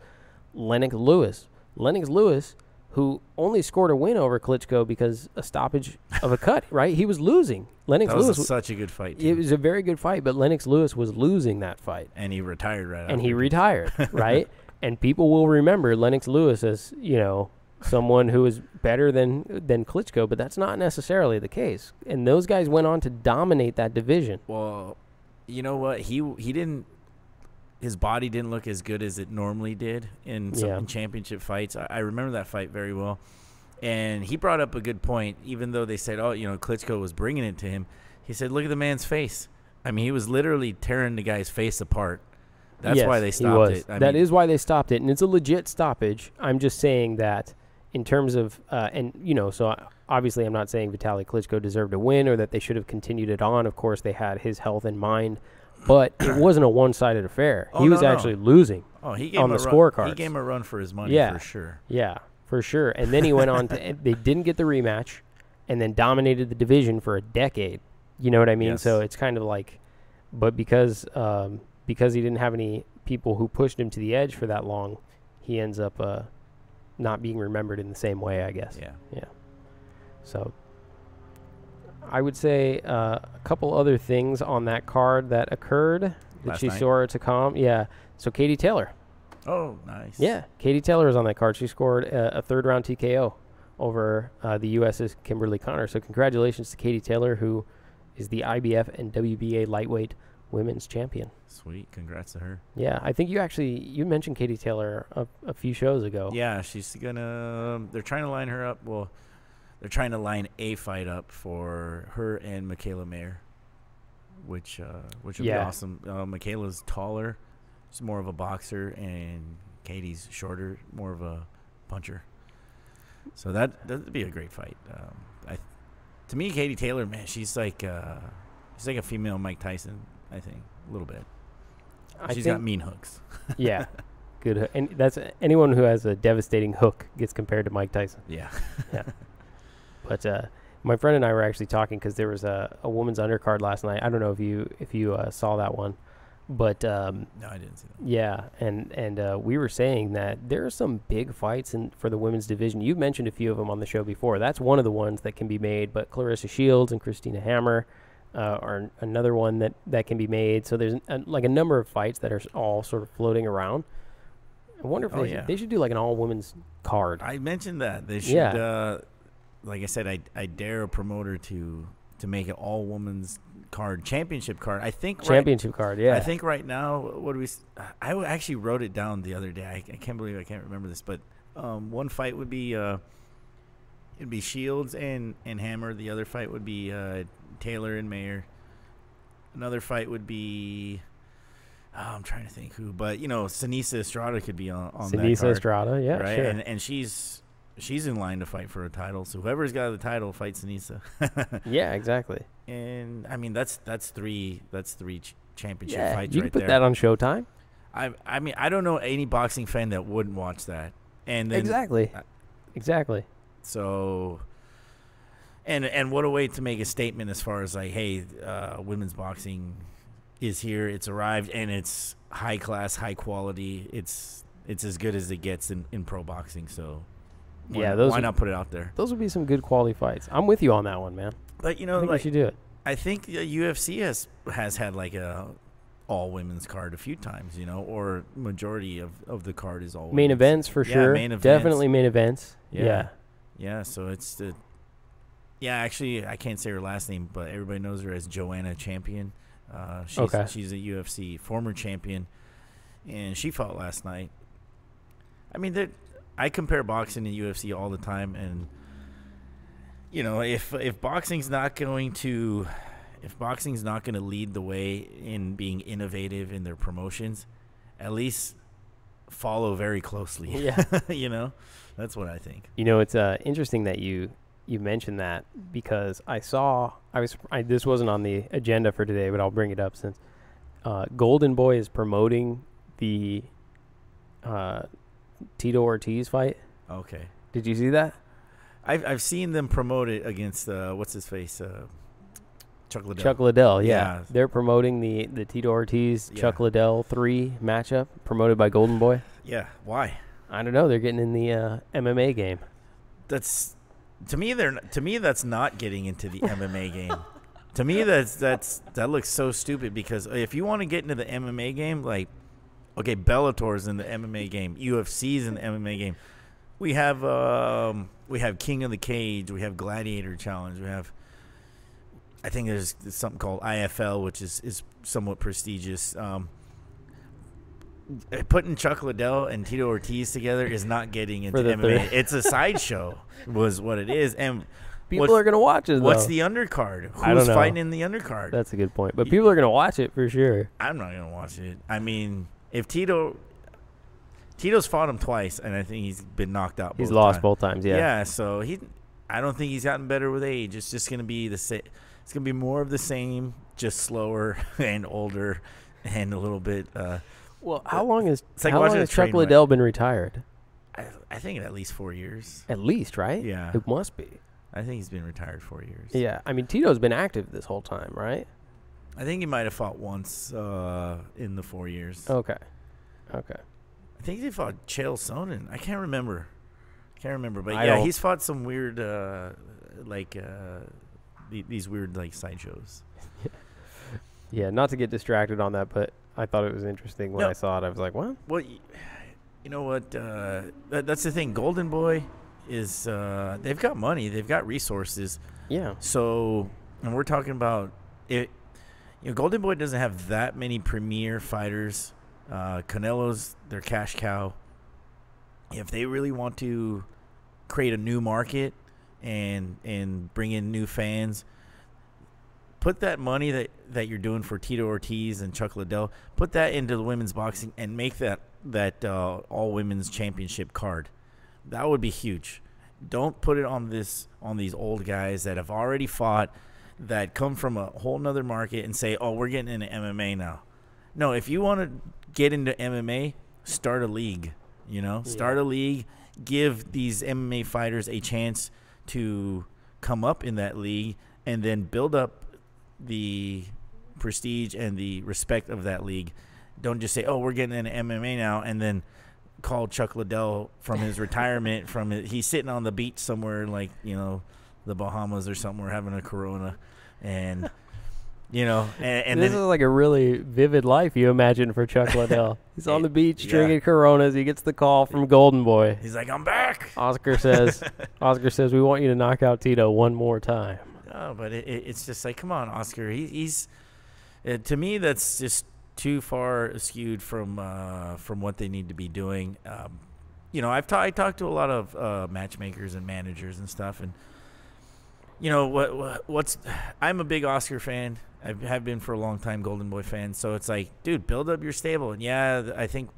Lennox Lewis. Lennox Lewis, who only scored a win over Klitschko because a stoppage of a cut, right? He was losing. Lennox Lewis was such a good fight, too. It was a very good fight, but Lennox Lewis was losing that fight. And he retired right And he retired, right? And people will remember Lennox Lewis as, someone who is better than Klitschko, but that's not necessarily the case. And those guys went on to dominate that division. Well, you know what? He didn't his body didn't look as good as it normally did in some championship fights. I remember that fight very well. And he brought up a good point, even though they said, oh, Klitschko was bringing it to him. He said, look at the man's face. I mean, he was literally tearing the guy's face apart. That's why they stopped it. That is why they stopped it, and it's a legit stoppage. I'm just saying that in terms of, so obviously I'm not saying Vitaly Klitschko deserved a win or that they should have continued it on. Of course, they had his health in mind. But it wasn't a one-sided affair. He was actually losing on the scorecards. He gave him a run for his money, for sure. Yeah, for sure. And then he went on to – they didn't get the rematch and then dominated the division for a decade. You know what I mean? Yes. So it's kind of like – but because he didn't have any people who pushed him to the edge for that long, he ends up not being remembered in the same way, I guess. Yeah. So – I would say a couple other things on that card that occurred. The Chisora Takam. Yeah. So Katie Taylor. Oh, nice. Yeah. Katie Taylor is on that card. She scored a third-round TKO over the U.S.'s Kimberly Connor. So congratulations to Katie Taylor, who is the IBF and WBA lightweight women's champion. Sweet. Congrats to her. Yeah. I think you mentioned Katie Taylor a few shows ago. Yeah. She's going to – they're trying to line her up. Well, they're trying to line a fight up for her and Michaela Mayer, which would be awesome. Michaela's taller, she's more of a boxer, and Katie's shorter, more of a puncher. So that'd be a great fight. To me, Katie Taylor, man, she's like a female Mike Tyson. I think a little bit. She's got mean hooks. Yeah. Good, and that's anyone who has a devastating hook gets compared to Mike Tyson. Yeah. Yeah. But my friend and I were actually talking because there was a women's undercard last night. I don't know if you saw that one, but no, I didn't see that. Yeah, and we were saying that there are some big fights for the women's division. You've mentioned a few of them on the show before. That's one of the ones that can be made. But Clarissa Shields and Christina Hammer are another one that can be made. So there's like a number of fights that are all sort of floating around. I wonder if they should do like an all women's card. I mentioned that they should. Yeah. Like I said, I dare a promoter to make an all-women's card, championship card. I think championship card, yeah. I think right now, what do we? I actually wrote it down the other day. I can't believe I can't remember this, but one fight would be it'd be Shields and Hammer. The other fight would be Taylor and Mayer. Another fight would be I'm trying to think who, but Sinisa Estrada could be on that card. Sinisa Estrada, yeah, right? Sure. And she's in line to fight for a title, so whoever's got the title fights Sinisa. Yeah, exactly. And I mean that's three championship fights right there. You can put that on Showtime. I mean I don't know any boxing fan that wouldn't watch that. And then, exactly. So, and what a way to make a statement as far as like, hey, women's boxing is here. It's arrived, and it's high class, high quality. It's as good as it gets in pro boxing. So. Why not put it out there? Those would be some good quality fights. I'm with you on that one, man. But I think we should do it. I think the UFC has had like a all women's card a few times, or majority of the card is all main women's. Events for sure. Main events. Definitely main events. Yeah. So it's actually I can't say her last name, but everybody knows her as Joanna Champion. She's a UFC former champion, and she fought last night. I mean, I compare boxing and UFC all the time, and if boxing's not going to lead the way in being innovative in their promotions, at least follow very closely. Yeah. That's what I think. It's interesting that you mentioned that, because this wasn't on the agenda for today, but I'll bring it up since Golden Boy is promoting the Tito Ortiz fight. Okay. Did you see that? I've seen them promote it against what's his face, Chuck Liddell. Chuck Liddell, yeah. They're promoting the Tito Ortiz Chuck Liddell 3 matchup promoted by Golden Boy. Yeah. Why? I don't know. They're getting in the MMA game. That's to me. That's not getting into the MMA game. To me, that looks so stupid, because if you want to get into the MMA game, like. Okay, Bellator's in the MMA game. UFC's in the MMA game. We have King of the Cage. We have Gladiator Challenge. We have, I think there's something called IFL, which is somewhat prestigious. putting Chuck Liddell and Tito Ortiz together is not getting into MMA. It's a sideshow, was what it is. And people are going to watch it, though. What's the undercard? Who's fighting in the undercard? That's a good point. But people are going to watch it for sure. I'm not going to watch it. I mean, if Tito's fought him twice, and I think he's been knocked out. He's lost both times, yeah. Yeah, so I don't think he's gotten better with age. It's just going to be the same. It's going to be more of the same, just slower and older and a little bit. Well, how long has Chuck Liddell been retired? I think at least 4 years. At least, right? Yeah. It must be. I think he's been retired 4 years. Yeah. I mean, Tito's been active this whole time, right? I think he might have fought once in the 4 years. Okay. I think he fought Chael Sonnen. I can't remember. But he's fought some weird, these weird, sideshows. Yeah, not to get distracted on that, but I thought it was interesting when I saw it. I was like, what? Well, you know what? That's the thing. Golden Boy is they've got money. They've got resources. Yeah. So, and we're talking about it. Golden Boy doesn't have that many premier fighters. Canelo's their cash cow. If they really want to create a new market and bring in new fans, put that money that you're doing for Tito Ortiz and Chuck Liddell, put that into the women's boxing and make that all women's championship card. That would be huge. Don't put it on these old guys that have already fought, that come from a whole nother market and say, oh, we're getting into MMA now. No, if you want to get into MMA, start a league. Start a league. Give these MMA fighters a chance to come up in that league and then build up the prestige and the respect of that league. Don't just say, oh, we're getting into MMA now, and then call Chuck Liddell from his retirement. He's sitting on the beach somewhere like, the Bahamas or somewhere having a Corona. And, and this is like a really vivid life you imagine for Chuck Liddell. He's on the beach drinking Coronas. He gets the call from Golden Boy. He's like, I'm back. Oscar says, we want you to knock out Tito one more time. No, but it's just like, come on, Oscar. He's to me, that's just too far skewed from what they need to be doing. I talked to a lot of matchmakers and managers and stuff, and I'm a big Oscar fan. I have been for a long time, Golden Boy fan. So it's like, dude, build up your stable. And yeah, I think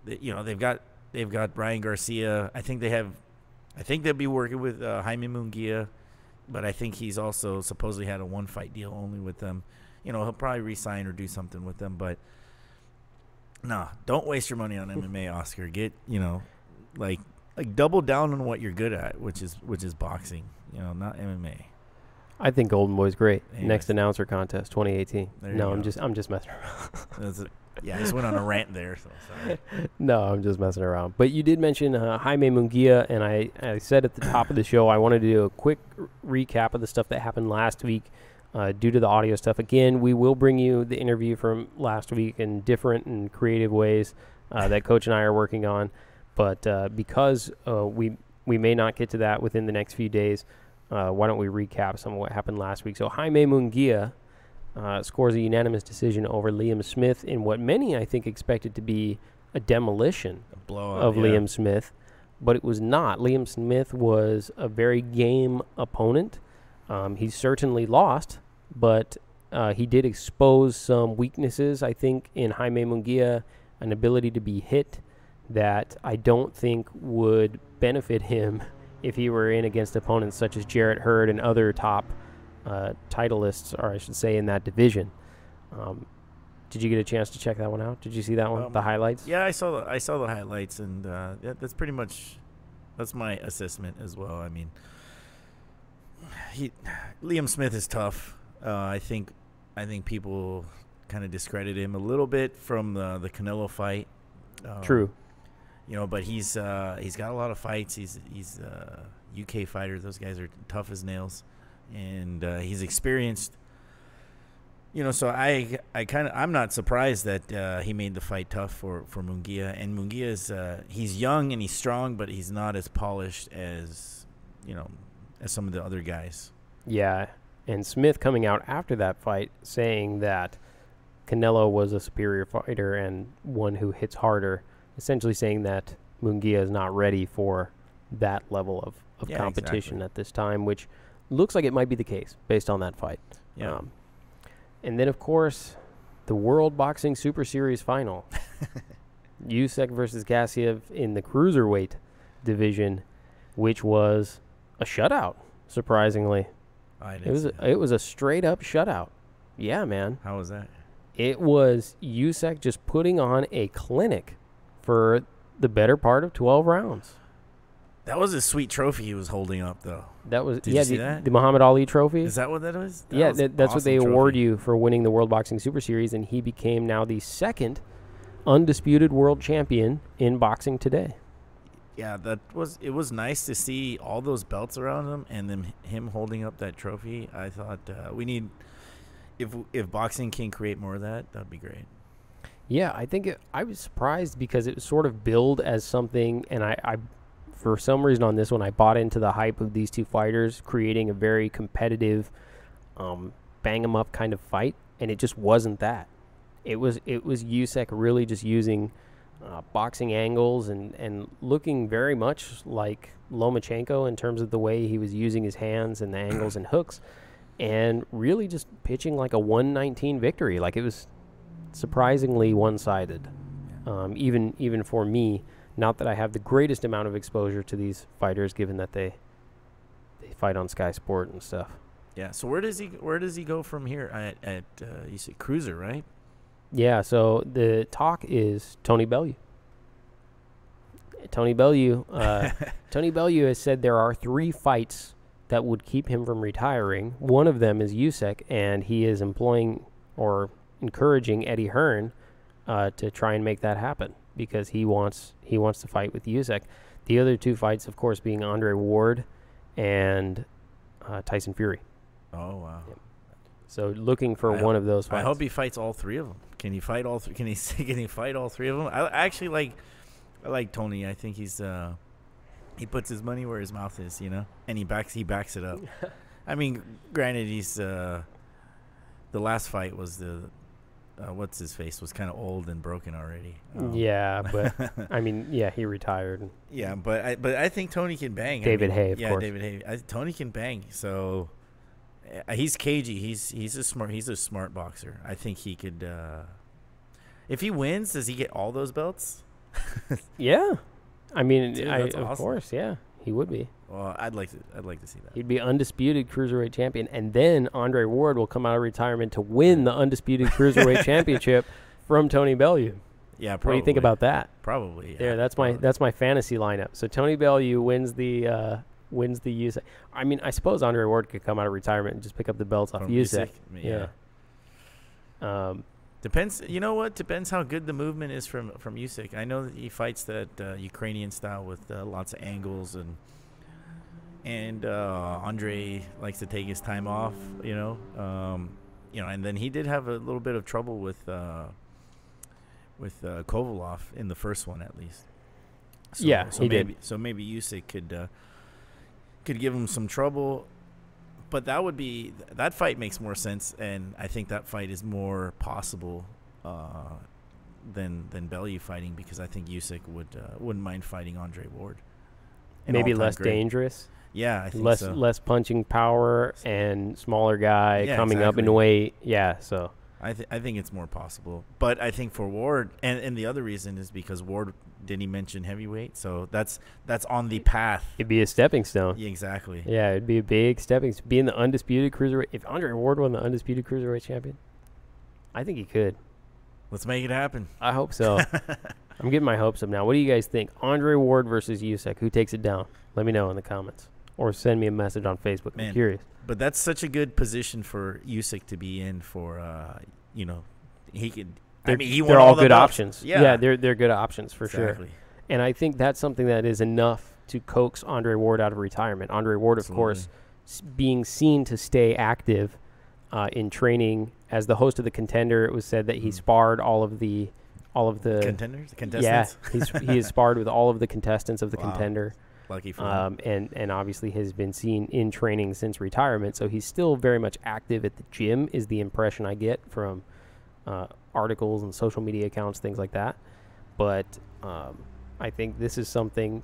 that, they've got Ryan Garcia. I think they'll be working with Jaime Munguia, but I think he's also supposedly had a one-fight deal only with them. He'll probably re-sign or do something with them, but no, don't waste your money on MMA, Oscar. Get, like double down on what you're good at, which is boxing, not MMA. I think Golden Boy's great. Anyways. Next announcer contest, 2018. No, I'm just messing around. I just went on a rant there, so sorry. No, I'm just messing around. But you did mention Jaime Munguia, and I said at the top of the show I wanted to do a quick recap of the stuff that happened last week. Due to the audio stuff, again, we will bring you the interview from last week in different and creative ways that Coach and I are working on. But because we may not get to that within the next few days, why don't we recap some of what happened last week? So Jaime Munguia scores a unanimous decision over Liam Smith in what many, I think, expected to be a demolition of Liam Smith. But it was not. Liam Smith was a very game opponent. He certainly lost, but he did expose some weaknesses, I think, in Jaime Munguia, an ability to be hit that I don't think would benefit him if he were in against opponents such as Jarrett Hurd and other top titleists, or I should say, in that division. Did you get a chance to check that one out? Did you see that one, the highlights? Yeah, I saw the highlights, and that's pretty much my assessment as well. I mean, Liam Smith is tough. I think people kind of discredit him a little bit from the Canelo fight. True. But he's got a lot of fights. He's a UK fighter. Those guys are tough as nails, and he's experienced. So I'm not surprised that he made the fight tough for Munguia. And Munguia is he's young and he's strong, but he's not as polished as as some of the other guys. Yeah, and Smith coming out after that fight saying that Canelo was a superior fighter and one who hits harder, essentially saying that Munguia is not ready for that level of competition at this time, which looks like it might be the case based on that fight. Yeah. And then, of course, the World Boxing Super Series final. Usyk versus Gassiev in the cruiserweight division, which was a shutout, surprisingly. It was a straight-up shutout. Yeah, man. How was that? It was Usyk just putting on a clinic for the better part of 12 rounds. That was a sweet trophy he was holding up, though. That was Did you see that? The Muhammad Ali trophy. Is that what that was? That's what they award you for winning the World Boxing Super Series, and he became now the second undisputed world champion in boxing today. Yeah, it was nice to see all those belts around him and then him holding up that trophy. I thought we need, if boxing can create more of that, that'd be great. Yeah, I think I was surprised because it was sort of billed as something, and I for some reason on this one I bought into the hype of these two fighters creating a very competitive, bang 'em up kind of fight, and it just wasn't that. It was Usyk really just using boxing angles and looking very much like Lomachenko in terms of the way he was using his hands and the angles and hooks, and really just pitching like a 119 victory. Like, it was surprisingly one-sided, even for me. Not that I have the greatest amount of exposure to these fighters, given that they fight on Sky Sport and stuff. Yeah. So where does he go from here? At you said cruiser, right? Yeah. So the talk is Tony Bellew. Tony Bellew has said there are 3 fights that would keep him from retiring. One of them is Usyk, and he is employing or encouraging Eddie Hearn to try and make that happen because he wants to fight with Usyk. The other 2 fights, of course, being Andre Ward and Tyson Fury. Oh wow! Yep. So looking for one of those fights. I hope he fights all 3 of them. Can he fight all 3? Can he fight all 3 of them? I actually like Tony. I think he puts his money where his mouth is, and he backs it up. I mean, granted, he's the last fight was the what's his face was kind of old and broken already. Yeah, but I mean, yeah, he retired. Yeah, but I think Tony can bang. David Hay, of course. Yeah, David Hay. Tony can bang. So he's cagey. He's a smart boxer. I think he could. If he wins, does he get all those belts? Yeah, I mean, Dude, of awesome. course, yeah, he would be. Well, I'd like to see that. He'd be undisputed cruiserweight champion, and then Andre Ward will come out of retirement to win the undisputed cruiserweight championship from Tony Bellew. Yeah, probably. What do you think about that? Probably. Yeah, that's my fantasy lineup. So Tony Bellew wins the Usyk. I mean, I suppose Andre Ward could come out of retirement and just pick up the belts off Usyk. Yeah. Depends. You know what? Depends how good the movement is from Usyk. I know that he fights that Ukrainian style with lots of angles and Andre likes to take his time off. And then he did have a little bit of trouble with Kovalov in the first one, at least. So maybe Usyk could give him some trouble. But that fight makes more sense, and I think that fight is more possible than Bellew fighting, because I think Usyk wouldn't mind fighting Andre Ward. Maybe less dangerous. Yeah, I think less punching power and smaller guy coming up in weight. Yeah, so I think it's more possible. But I think for Ward, and the other reason is because Ward didn't he mention heavyweight, so that's on the path. It'd be a stepping stone. Yeah, exactly. Yeah, it'd be a big stepping stone. Being the undisputed cruiserweight. If Andre Ward won the undisputed cruiserweight champion, I think he could. Let's make it happen. I hope so. I'm getting my hopes up now. What do you guys think? Andre Ward versus Usyk. Who takes it down? Let me know in the comments. Or send me a message on Facebook. I'm curious. But that's such a good position for Usyk to be in for, he could. They're all good options. Yeah, they're good options for sure. And I think that's something that is enough to coax Andre Ward out of retirement. Andre Ward, of course, being seen to stay active in training as the host of The Contender. It was said that he sparred all of the contenders, contestants. Yeah, he has sparred with all of the contestants of The Contender. Lucky for him. And obviously has been seen in training since retirement. So he's still very much active at the gym, is the impression I get from articles and social media accounts, things like that. But I think this is something,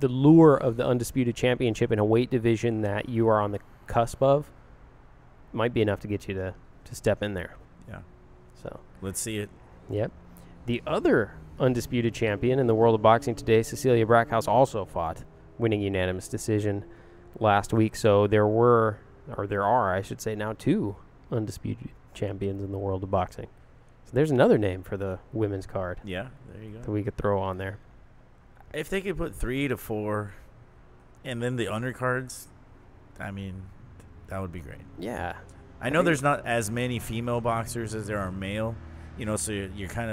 the lure of the undisputed championship in a weight division that you are on the cusp of might be enough to get you to step in there. Yeah. So let's see it. Yep. The other undisputed champion in the world of boxing today, Cecilia Brackhouse, also fought, winning unanimous decision last week. So there are, I should say now, 2 undisputed champions in the world of boxing. So there's another name for the women's card. Yeah, there you go. That we could throw on there. If they could put 3 to 4 and then the undercards, I mean, that would be great. Yeah. I know there's not as many female boxers as there are male, so you're kind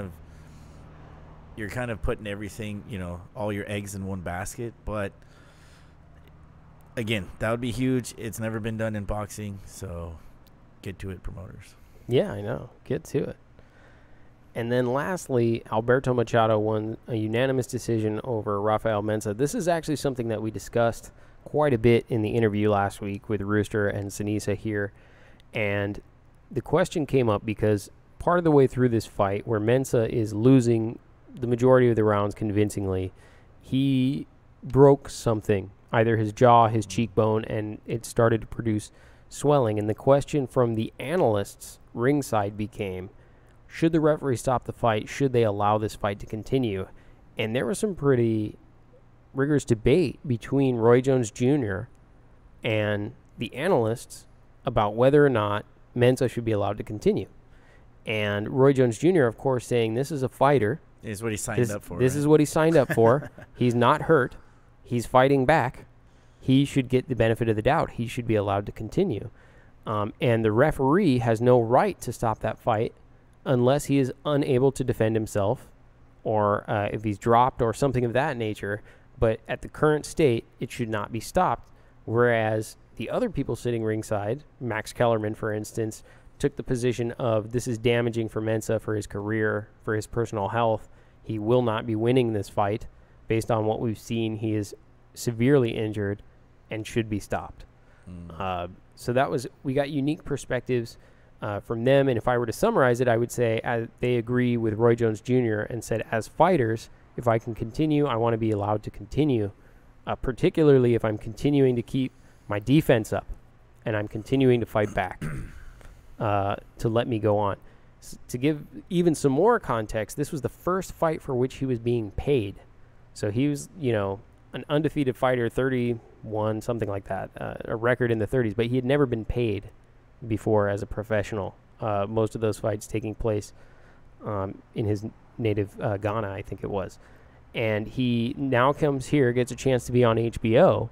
of putting everything, all your eggs in one basket. But again, that would be huge. It's never been done in boxing, so get to it, promoters. Yeah, I know. Get to it. And then lastly, Alberto Machado won a unanimous decision over Rafael Mensah. This is actually something that we discussed quite a bit in the interview last week with Rooster and Sinisa here. And the question came up because part of the way through this fight, where Mensah is losing the majority of the rounds convincingly, he broke something, either his jaw, his cheekbone, and it started to produce swelling. And the question from the analysts ringside became, should the referee stop the fight? Should they allow this fight to continue? And there was some pretty rigorous debate between Roy Jones Jr. and the analysts about whether or not Mensah should be allowed to continue. And Roy Jones Jr., of course, saying this is a fighter. Is what he signed up for. This is what he signed up for. He's not hurt. He's fighting back. He should get the benefit of the doubt. He should be allowed to continue. And the referee has no right to stop that fight unless he is unable to defend himself, or if he's dropped or something of that nature. But at the current state, it should not be stopped. Whereas the other people sitting ringside, Max Kellerman, for instance, took the position of this is damaging for Mensah, for his career, for his personal health. He will not be winning this fight. Based on what we've seen, he is severely injured and should be stopped. So we got unique perspectives from them. And if I were to summarize it, I would say they agree with Roy Jones Jr. and said, as fighters, if I can continue, I want to be allowed to continue, particularly if I'm continuing to keep my defense up and I'm continuing to fight back to let me go on. To give even some more context, this was the first fight for which he was being paid. So he was, an undefeated fighter, 31, something like that, a record in the 30s, but he had never been paid before as a professional. Most of those fights taking place in his native Ghana, I think it was. And he now comes here, gets a chance to be on HBO,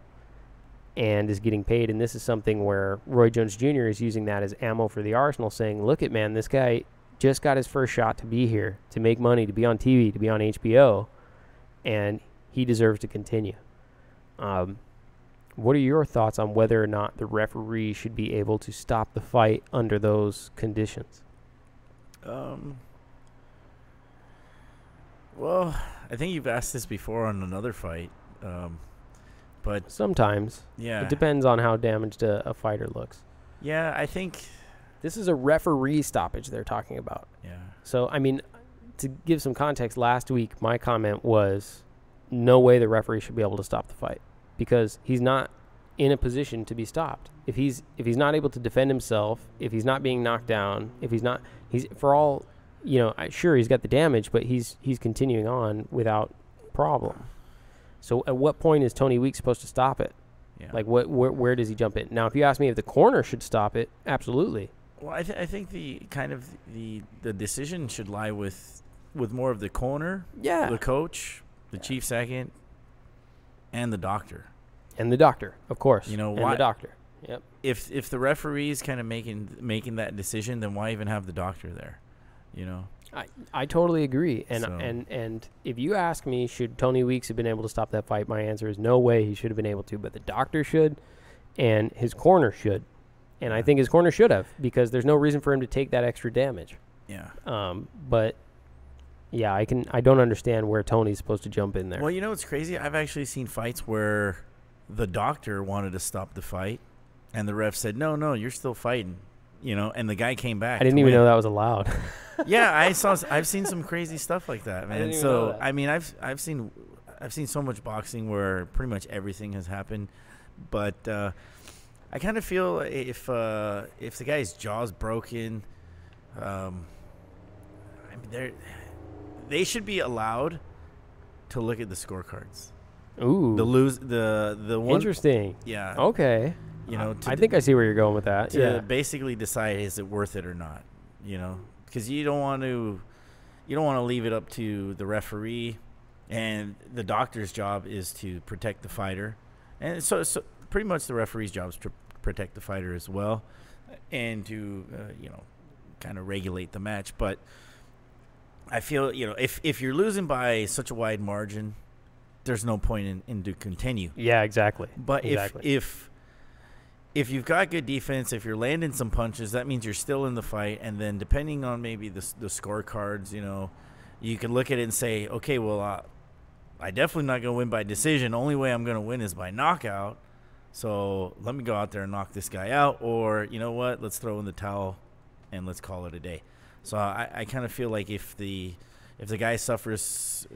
and is getting paid. And this is something where Roy Jones Jr. is using that as ammo for the arsenal, saying, look it, man, this guy just got his first shot to be here, to make money, to be on TV, to be on HBO, and he deserves to continue. What are your thoughts on whether or not the referee should be able to stop the fight under those conditions? Well, I think you've asked this before on another fight, but sometimes. Yeah. It depends on how damaged a fighter looks. Yeah, I think this is a referee stoppage they're talking about. Yeah. So, I mean, to give some context, last week my comment was no way the referee should be able to stop the fight because he's not in a position to be stopped. If he's not able to defend himself, if he's not being knocked down, he's for all, sure he's got the damage, but he's continuing on without problem. So at what point is Toney Weeks supposed to stop it? Yeah. Like where does he jump in? Now, if you ask me if the corner should stop it, absolutely. Well, I think the decision should lie with more of the corner, the coach, the chief second, and the doctor. And the doctor, of course. And the doctor. Yep. If the referee is kind of making that decision, then why even have the doctor there? I totally agree. And So- and if you ask me, should Toney Weeks have been able to stop that fight? My answer is no way he should have been able to. But the doctor should, and his corner should. And I think his corner should have, because there's no reason for him to take that extra damage. Yeah. But yeah, I don't understand where Toney's supposed to jump in there. Well, what's crazy? I've actually seen fights where the doctor wanted to stop the fight, and the ref said, "No, you're still fighting." and the guy came back. I didn't even know that was allowed. Yeah, I've seen some crazy stuff like that, man. So I mean, I've seen so much boxing where pretty much everything has happened, but I kind of feel if the guy's jaw's broken, I mean, they should be allowed to look at the scorecards. Ooh, the one. Interesting. Yeah. Okay. I think I see where you're going with that. To basically decide, is it worth it or not? Because you don't want to leave it up to the referee, and the doctor's job is to protect the fighter, and so pretty much the referee's job is to protect the fighter as well, and to kind of regulate the match. But I feel if you're losing by such a wide margin, there's no point in to continue. Yeah, exactly. But if you've got good defense, if you're landing some punches, that means you're still in the fight. And then depending on maybe the scorecards, you can look at it and say, okay, well, I definitely not going to win by decision. Only way I'm going to win is by knockout. So let me go out there and knock this guy out. Or, you know what, let's throw in the towel and let's call it a day. So I kind of feel like if the guy suffers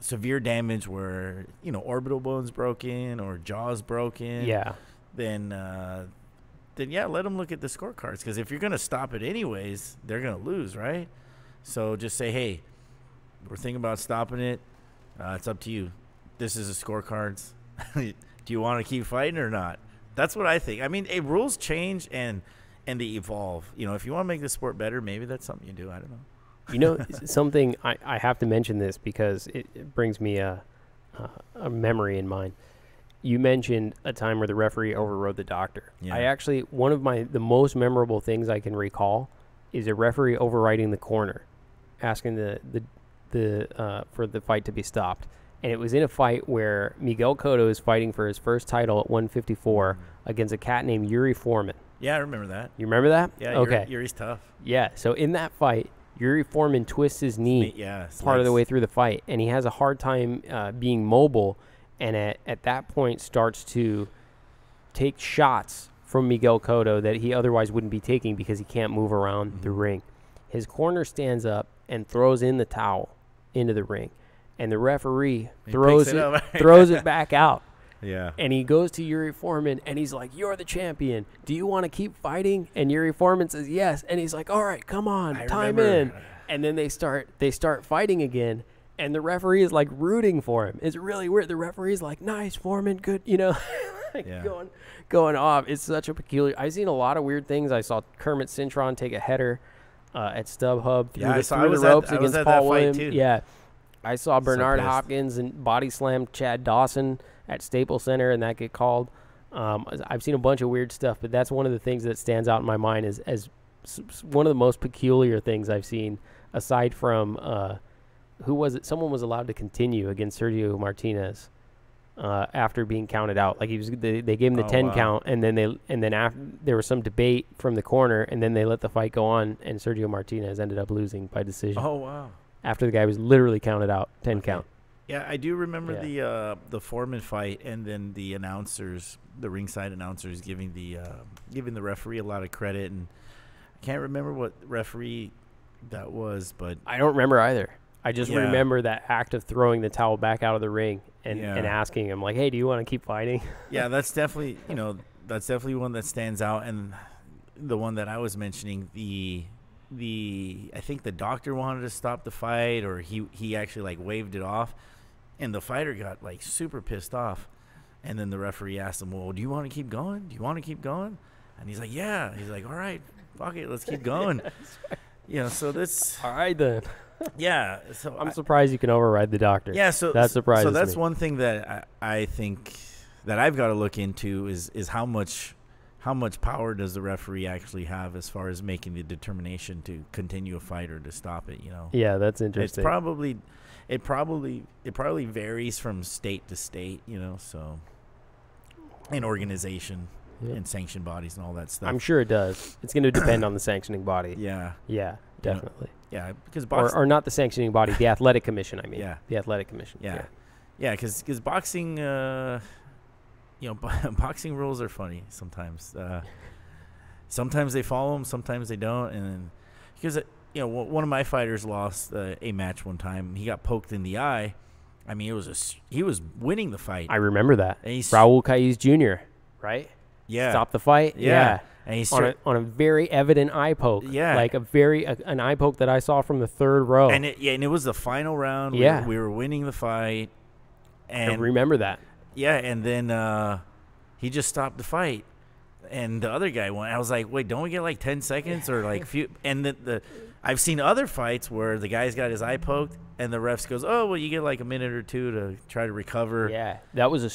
severe damage where, orbital bone's broken or jaw's broken. Yeah. Then let them look at the scorecards, because if you're going to stop it anyways, they're going to lose, right? So just say, hey, we're thinking about stopping it. It's up to you. This is the scorecards. Do you want to keep fighting or not? That's what I think. I mean, rules change and they evolve. If you want to make the sport better, maybe that's something you do. I don't know. Something I have to mention this because it brings me a memory in mind. You mentioned a time where the referee overrode the doctor. Yeah. I actually, one of the most memorable things I can recall is a referee overriding the corner, asking for the fight to be stopped. And it was in a fight where Miguel Cotto is fighting for his first title at 154 against a cat named Yuri Foreman. Yeah, I remember that. You remember that? Yeah, okay. Yuri's tough. Yeah, so in that fight, Yuri Foreman twists his knee part of the way through the fight, and he has a hard time being mobile. And at that point starts to take shots from Miguel Cotto that he otherwise wouldn't be taking because he can't move around the ring. His corner stands up and throws in the towel into the ring. And the referee throws it back out. Yeah. And he goes to Yuri Foreman, and he's like, "You're the champion. Do you want to keep fighting?" And Yuri Foreman says, "Yes." And he's like, "All right, come on, time in." And then they start fighting again. And the referee is like rooting for him. It's really weird. The referee's like, "Nice, Foreman, good," going off. It's such a peculiar. I've seen a lot of weird things. I saw Kermit Cintron take a header at StubHub through the ropes against Paul Williams. Yeah, I saw Bernard Hopkins and body slam Chad Dawson at Staples Center, and that get called. I've seen a bunch of weird stuff, but that's one of the things that stands out in my mind as one of the most peculiar things I've seen, aside from. Who was it? Someone was allowed to continue against Sergio Martinez after being counted out. Like they gave him the 10 count, and then after there was some debate from the corner, and then they let the fight go on, and Sergio Martinez ended up losing by decision. Oh wow! After the guy was literally counted out, 10 count. Yeah, I do remember the Foreman fight, and then the announcers, the ringside announcers, giving the referee a lot of credit, and I can't remember what referee that was, but I don't remember either. I just remember that act of throwing the towel back out of the ring and asking him, like, "Hey, do you want to keep fighting?" Yeah, that's definitely one that stands out. And the one that I was mentioning, I think the doctor wanted to stop the fight, or he actually like waved it off, and the fighter got like super pissed off. And then the referee asked him, "Well, do you want to keep going? Do you want to keep going?" And he's like, "Yeah." He's like, "All right, fuck it, let's keep going." So that's all right then. Yeah, so I'm surprised you can override the doctor. Yeah, so that surprises me. So that's one thing that I think that I've got to look into is how much power does the referee actually have as far as making the determination to continue a fight or to stop it. Yeah, that's interesting. It probably varies from state to state. So and organization and sanction bodies and all that stuff. I'm sure it does. It's going to depend on the sanctioning body. Yeah. Yeah, definitely. Yeah, because or not the sanctioning body, the athletic commission. I mean, the athletic commission. Yeah, because boxing, boxing rules are funny sometimes. sometimes they follow him, sometimes they don't. And because, one of my fighters lost a match one time. He got poked in the eye. I mean, he was winning the fight. I remember that. Raul Caiz Jr., right? Yeah. Stop the fight? Yeah. And he's on a very evident eye poke. Yeah. Like an eye poke that I saw from the third row. And it was the final round. Yeah. We were winning the fight. And I remember that. Yeah, and then he just stopped the fight. And the other guy went. I was like, wait, don't we get like 10 seconds or like few? And I've seen other fights where the guy's got his eye poked and the refs goes, oh, well, you get like a minute or two to try to recover. Yeah, that was a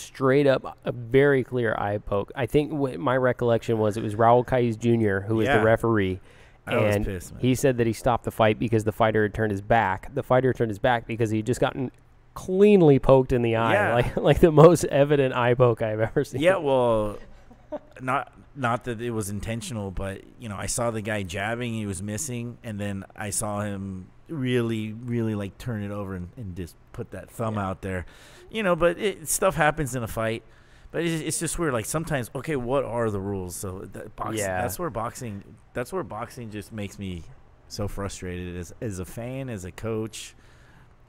very clear eye poke. I think my recollection was it was Raul Caiz Jr. who was the referee. And pissed, man. He said that he stopped the fight because the fighter had turned his back. The fighter turned his back because he had just gotten cleanly poked in the eye. Yeah. Like the most evident eye poke I've ever seen. Yeah, well, not that it was intentional, but I saw the guy jabbing, he was missing, and then I saw him really, really like turn it over and just put that thumb out there, But stuff happens in a fight, but it's just weird. Like sometimes, okay, what are the rules? So that's where boxing just makes me so frustrated as a fan, as a coach.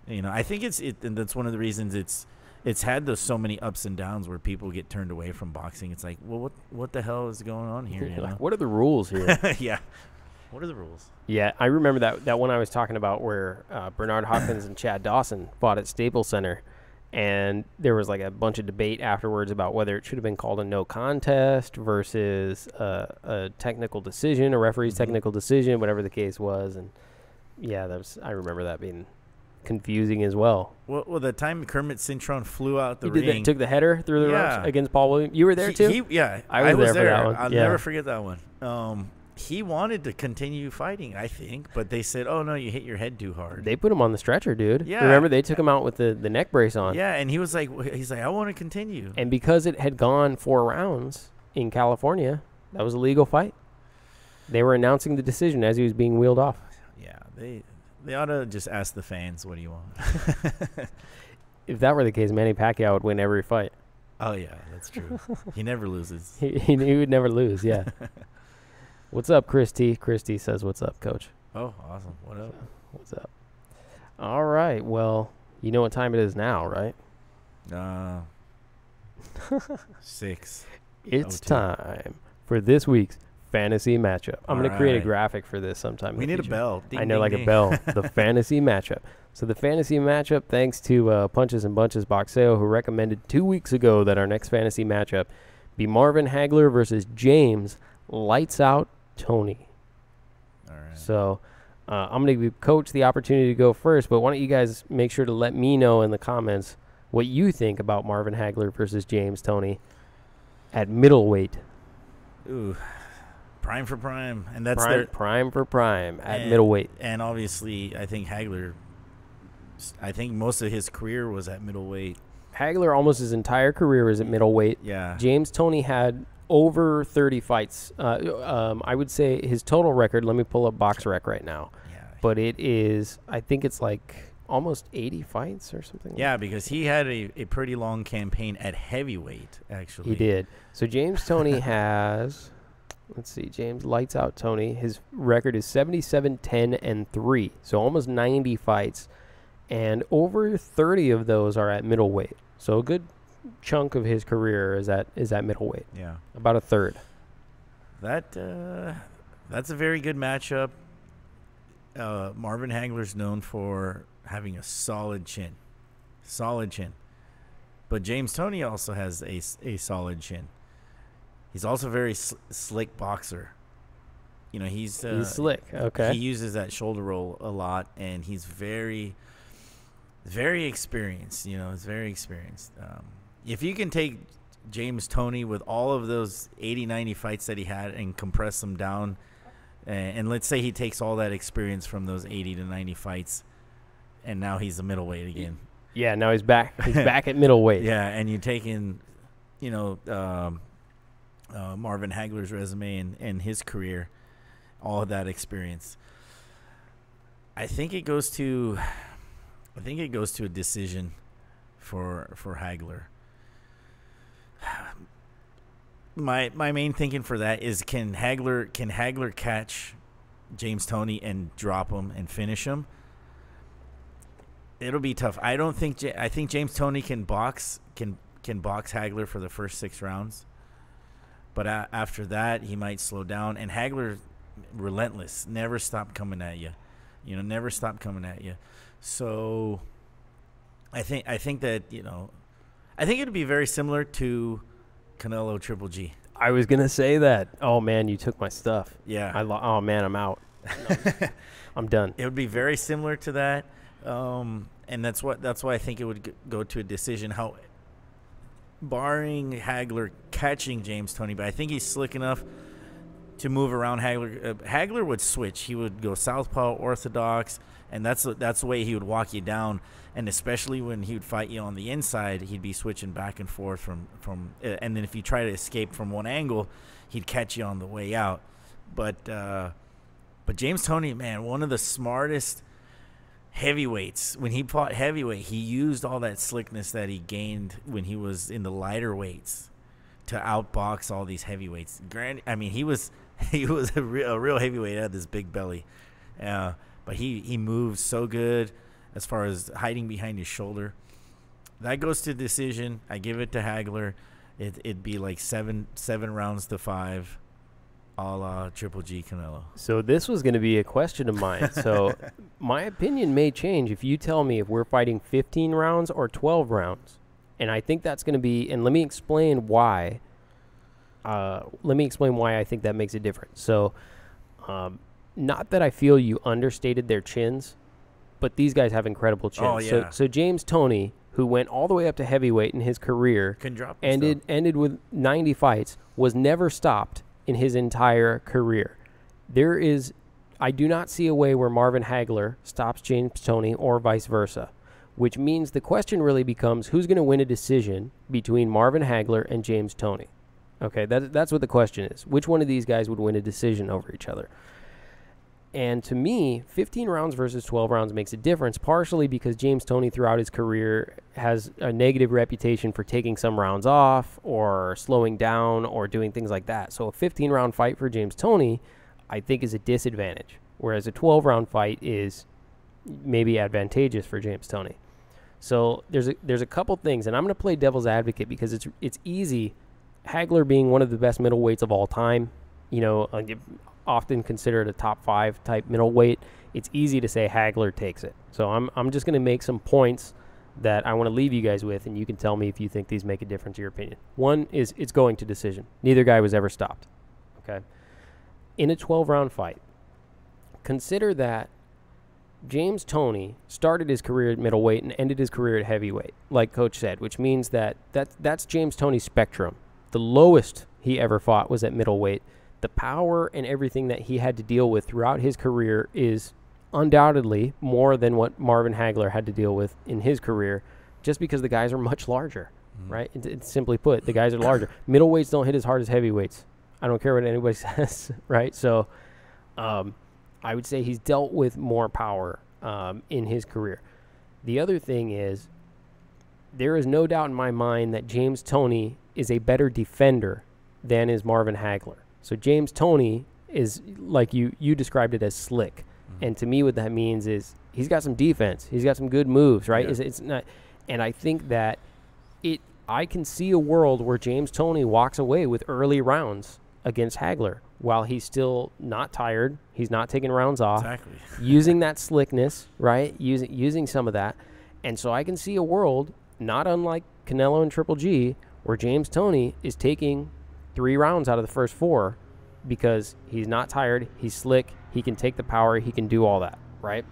I think and that's one of the reasons it's had so many ups and downs where people get turned away from boxing. It's like, well, what the hell is going on here? Like, what are the rules here? Yeah. What are the rules? Yeah, I remember that one I was talking about where Bernard Hopkins and Chad Dawson fought at Staples Center, and there was like a bunch of debate afterwards about whether it should have been called a no contest versus a technical decision, a referee's technical decision, whatever the case was. And yeah, I remember that being confusing as well. Well, the time Kermit Cintron flew out the ring, took the header through the ropes against Paul Williams. You were there too? I was there for that one. I'll never forget that one. He wanted to continue fighting, I think, but they said, "Oh no, you hit your head too hard." They put him on the stretcher, dude. Yeah. Remember they took him out with the neck brace on. Yeah, and he's like, I want to continue. And because it had gone 4 rounds in California, that was a legal fight. They were announcing the decision as he was being wheeled off. Yeah, they ought to just ask the fans, what do you want? If that were the case, Manny Pacquiao would win every fight. Oh, yeah, that's true. He never loses. He would never lose, yeah. What's up, Chris T? Chris T says, what's up, coach? Oh, awesome. What up? What's up? All right, well, you know what time it is now, right? 6. It's time for this week's fantasy matchup. I'm going to create a graphic for this sometime. We need a bell. Ding, I know, ding, like ding. a bell. The fantasy matchup. So the fantasy matchup, thanks to Punches and Bunches Boxeo, who recommended 2 weeks ago that our next fantasy matchup be Marvin Hagler versus James Lights Out Toney. All right. So I'm going to give Coach the opportunity to go first, but why don't you guys make sure to let me know in the comments what you think about Marvin Hagler versus James Toney at middleweight. Ooh. Prime for prime, and that's prime for prime at middleweight. And obviously, I think most of his career was at middleweight. Hagler almost his entire career was at middleweight. Yeah. James Toney had over 30 fights. I would say his total record. Let me pull up BoxRec right now. Yeah. But it is, I think it's like almost 80 fights or something. Yeah, because he had a pretty long campaign at heavyweight. Actually, he did. So James Toney has. Let's see, James Lights Out Toney. His record is 77-10-3, so almost 90 fights, and over 30 of those are at middleweight. So a good chunk of his career is at middleweight. Yeah, about a third. That's a very good matchup. Marvin Hagler's known for having a solid chin, but James Toney also has a solid chin. He's also a very slick boxer. He's slick. Okay. He uses that shoulder roll a lot, and he's very, very experienced. He's very experienced. If you can take James Toney with all of those 80, 90 fights that he had and compress them down, and let's say he takes all that experience from those 80 to 90 fights, and now he's a middleweight again. Yeah, now he's back. He's back at middleweight. Yeah, and you take in, Marvin Hagler's resume and his career, all of that experience. I think it goes to a decision for Hagler. my main thinking for that is can Hagler catch James Toney and drop him and finish him? It'll be tough. I think James Toney can box Hagler for the first 6 rounds, but after that he might slow down. And Hagler, relentless, never stop coming at you, never stop coming at you. So I think that I think it'd be very similar to Canelo Triple G. I was gonna say that. Oh man, you took my stuff. Yeah. Oh man, I'm out. I'm done. It would be very similar to that. And that's why I think it would go to a decision. How, barring Hagler catching James Toney, but I think he's slick enough to move around Hagler. Hagler would switch. He would go southpaw, orthodox, and that's the way he would walk you down. And especially when he would fight you on the inside, he'd be switching back and forth from and then if you try to escape from one angle, he'd catch you on the way out. But James Toney, man, one of the smartest heavyweights. When he fought heavyweight, he used all that slickness that he gained when he was in the lighter weights to outbox all these heavyweights. I mean, he was a real heavyweight, had this big belly, but he moves so good as far as hiding behind his shoulder. That goes to decision. I give it to Hagler. It'd be like 7 rounds to 5. A la Triple G Canelo. So this was going to be a question of mine. So my opinion may change if you tell me if we're fighting 15 rounds or 12 rounds. And I think that's going to be, and let me explain why. I think that makes a difference. So not that I feel you understated their chins, but these guys have incredible chins. Oh, yeah. So James Toney, who went all the way up to heavyweight in his career, ended with 90 fights, was never stopped in his entire career. I do not see a way where Marvin Hagler stops James Toney or vice versa, which means the question really becomes who's going to win a decision between Marvin Hagler and James Toney. Okay, that's what the question is. Which one of these guys would win a decision over each other? And to me, 15 rounds versus 12 rounds makes a difference, partially because James Toney throughout his career has a negative reputation for taking some rounds off or slowing down or doing things like that. So a 15-round fight for James Toney, I think, is a disadvantage, whereas a 12-round fight is maybe advantageous for James Toney. So there's a couple things, and I'm going to play devil's advocate because it's easy. Hagler being one of the best middleweights of all time, often considered a top 5 type middleweight, it's easy to say Hagler takes it. So I'm just going to make some points that I want to leave you guys with, and you can tell me if you think these make a difference in your opinion. One is it's going to decision. Neither guy was ever stopped. Okay. In a 12-round fight, consider that James Toney started his career at middleweight and ended his career at heavyweight, like Coach said, which means that's James Toney's spectrum. The lowest he ever fought was at middleweight. The power and everything that he had to deal with throughout his career is undoubtedly more than what Marvin Hagler had to deal with in his career, just because the guys are much larger, right? It's simply put, the guys are larger. Middleweights don't hit as hard as heavyweights. I don't care what anybody says, right? So I would say he's dealt with more power in his career. The other thing is, there is no doubt in my mind that James Toney is a better defender than is Marvin Hagler. So James Toney is, like you described it, as slick. And to me what that means is he's got some defense. He's got some good moves, right? Yeah. It's not, and I think that I can see a world where James Toney walks away with early rounds against Hagler while he's still not tired. He's not taking rounds off. Exactly. Using that slickness, right? Using some of that. And so I can see a world, not unlike Canelo and Triple G, where James Toney is taking 3 rounds out of the first 4 because he's not tired, he's slick, he can take the power, he can do all that, right?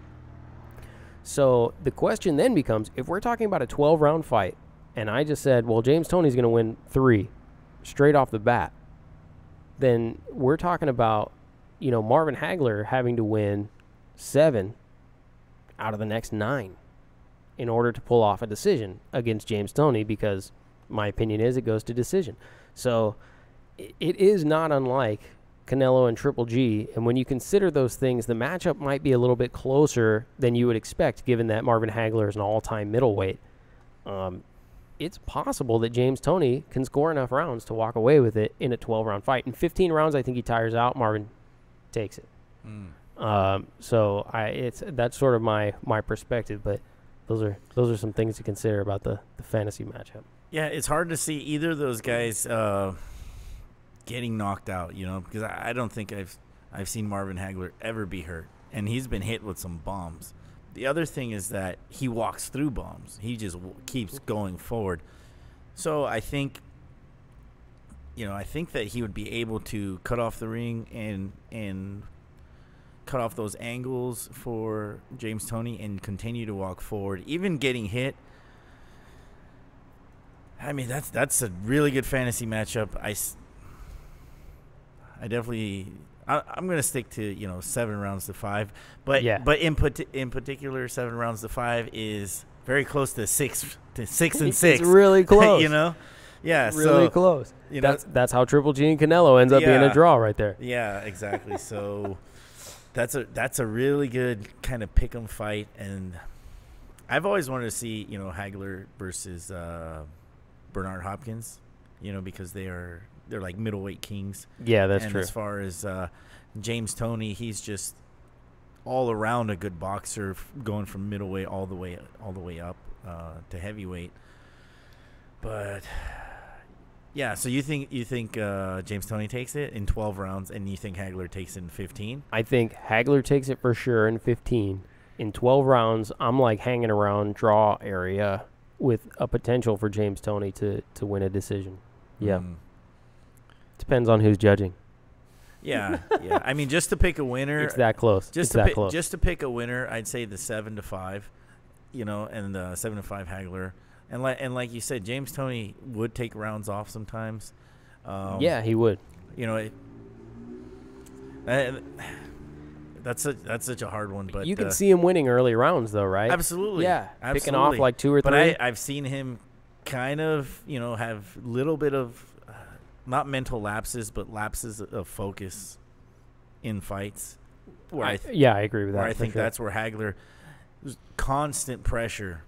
So the question then becomes, if we're talking about a 12-round fight, and I just said, well, James Toney's going to win 3 straight off the bat, then we're talking about, Marvin Hagler having to win 7 out of the next 9 in order to pull off a decision against James Toney, because my opinion is it goes to decision. So it is not unlike Canelo and Triple G, and when you consider those things, the matchup might be a little bit closer than you would expect, given that Marvin Hagler is an all-time middleweight. it's possible that James Toney can score enough rounds to walk away with it in a 12-round fight. In 15 rounds, I think he tires out. Marvin takes it. So that's sort of my perspective, but those are some things to consider about the fantasy matchup. Yeah, it's hard to see either of those guys getting knocked out, because I don't think I've seen Marvin Hagler ever be hurt, and he's been hit with some bombs. The other thing is that he walks through bombs. He just keeps going forward. So I think that he would be able to cut off the ring and cut off those angles for James Toney and continue to walk forward, even getting hit. I mean, that's a really good fantasy matchup. I'm going to stick to 7 rounds to 5, but in particular 7 rounds to 5 is very close to 6 and 6. It's really close. Yeah, really close. That's how Triple G and Canelo ends up being a draw right there. Yeah, exactly. So that's a really good kind of pick 'em fight, and I've always wanted to see Hagler versus Bernard Hopkins, because they're like middleweight kings. Yeah, that's true. And as far as James Toney, he's just all around a good boxer, going from middleweight all the way up to heavyweight. But yeah, so you think James Toney takes it in 12 rounds, and you think Hagler takes it in 15? I think Hagler takes it for sure in 15. In 12 rounds, I'm like hanging around draw area with a potential for James Toney to win a decision. Yeah. Depends on who's judging. Yeah. I mean, just to pick a winner, it's that close. Just to pick a winner, I'd say the 7 to 5, and the 7 to 5 Hagler, and like you said, James Toney would take rounds off sometimes. Yeah, he would. That's such a hard one, but you can see him winning early rounds, though, right? Absolutely. Yeah, absolutely. Picking off like 2 or 3. But I've seen him kind of, have a little bit of. Not mental lapses, but lapses of focus in fights. I agree with that. I think that's where Hagler, constant pressure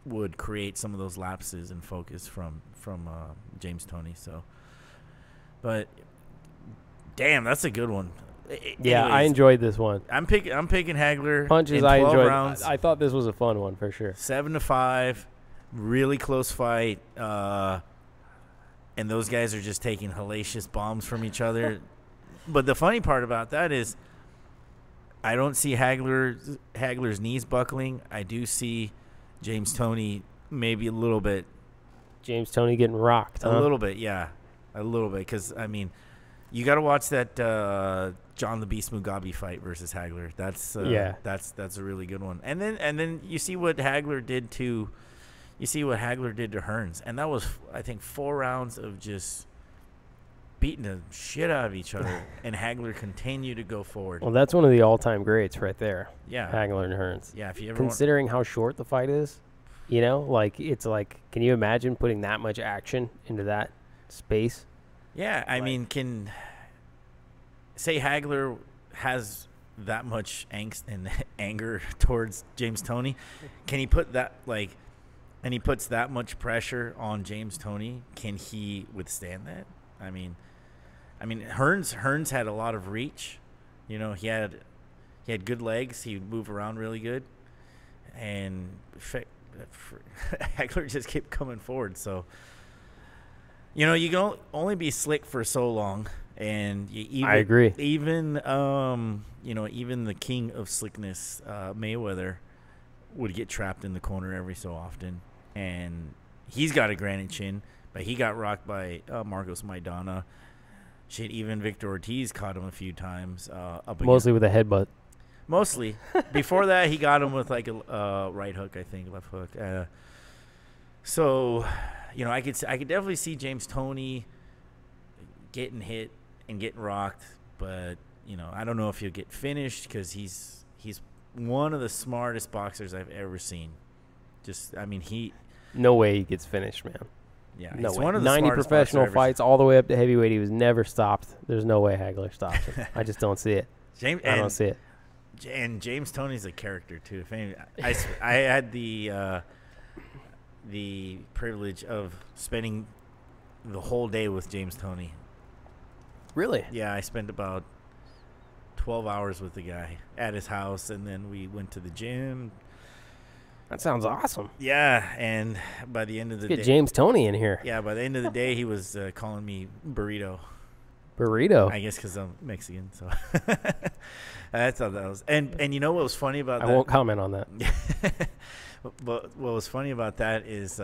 would create some of those lapses in focus from James Toney. So, but damn, that's a good one. Yeah, I enjoyed this one. I'm picking Hagler. Punches, in 12 I enjoyed. Rounds, I thought this was a fun one for sure. 7 to 5, really close fight. And those guys are just taking hellacious bombs from each other. But the funny part about that is I don't see Hagler's knees buckling. I do see James Toney maybe a little bit. James Toney getting rocked. A little bit, yeah. A little bit. Because, I mean, you got to watch that John the Beast Mugabe fight versus Hagler. That's a really good one. And then you see what Hagler did to – Hearns, and that was, I think, 4 rounds of just beating the shit out of each other, and Hagler continued to go forward. Well, that's one of the all-time greats right there. Yeah, Hagler and Hearns. Yeah, if you ever considering how short the fight is, it's like, can you imagine putting that much action into that space? Yeah, I mean, say Hagler has that much angst and anger towards James Toney, can he put that and he puts that much pressure on James Toney, can he withstand that? I mean, Hearns had a lot of reach. He had good legs. He would move around really good, and Hagler just kept coming forward. So, you can only be slick for so long, and I agree. Even even the king of slickness, Mayweather, would get trapped in the corner every so often. And he's got a granite chin, but he got rocked by Marcos Maidana. Shit, even Victor Ortiz caught him a few times. Mostly with a headbutt. Mostly. Before that, he got him with like a right hook, I think, left hook. So, I could definitely see James Toney getting hit and getting rocked, but I don't know if he'll get finished because he's one of the smartest boxers I've ever seen. No way he gets finished, man. Yeah, no he's way. One of the 90 professional fights all the way up to heavyweight. He was never stopped. There's no way Hagler stops him. I just don't see it. I don't see it. And James Toney's a character too. I had the the privilege of spending the whole day with James Toney. Really? Yeah, I spent about 12 hours with the guy at his house, and then we went to the gym. That sounds awesome. Yeah, and by the end of the day, get James Toney in here. Yeah, by the end of the day, he was calling me burrito. Burrito. I guess because I'm Mexican, so that's how that was. And you know what was funny about that? I won't comment on that. But what was funny about that is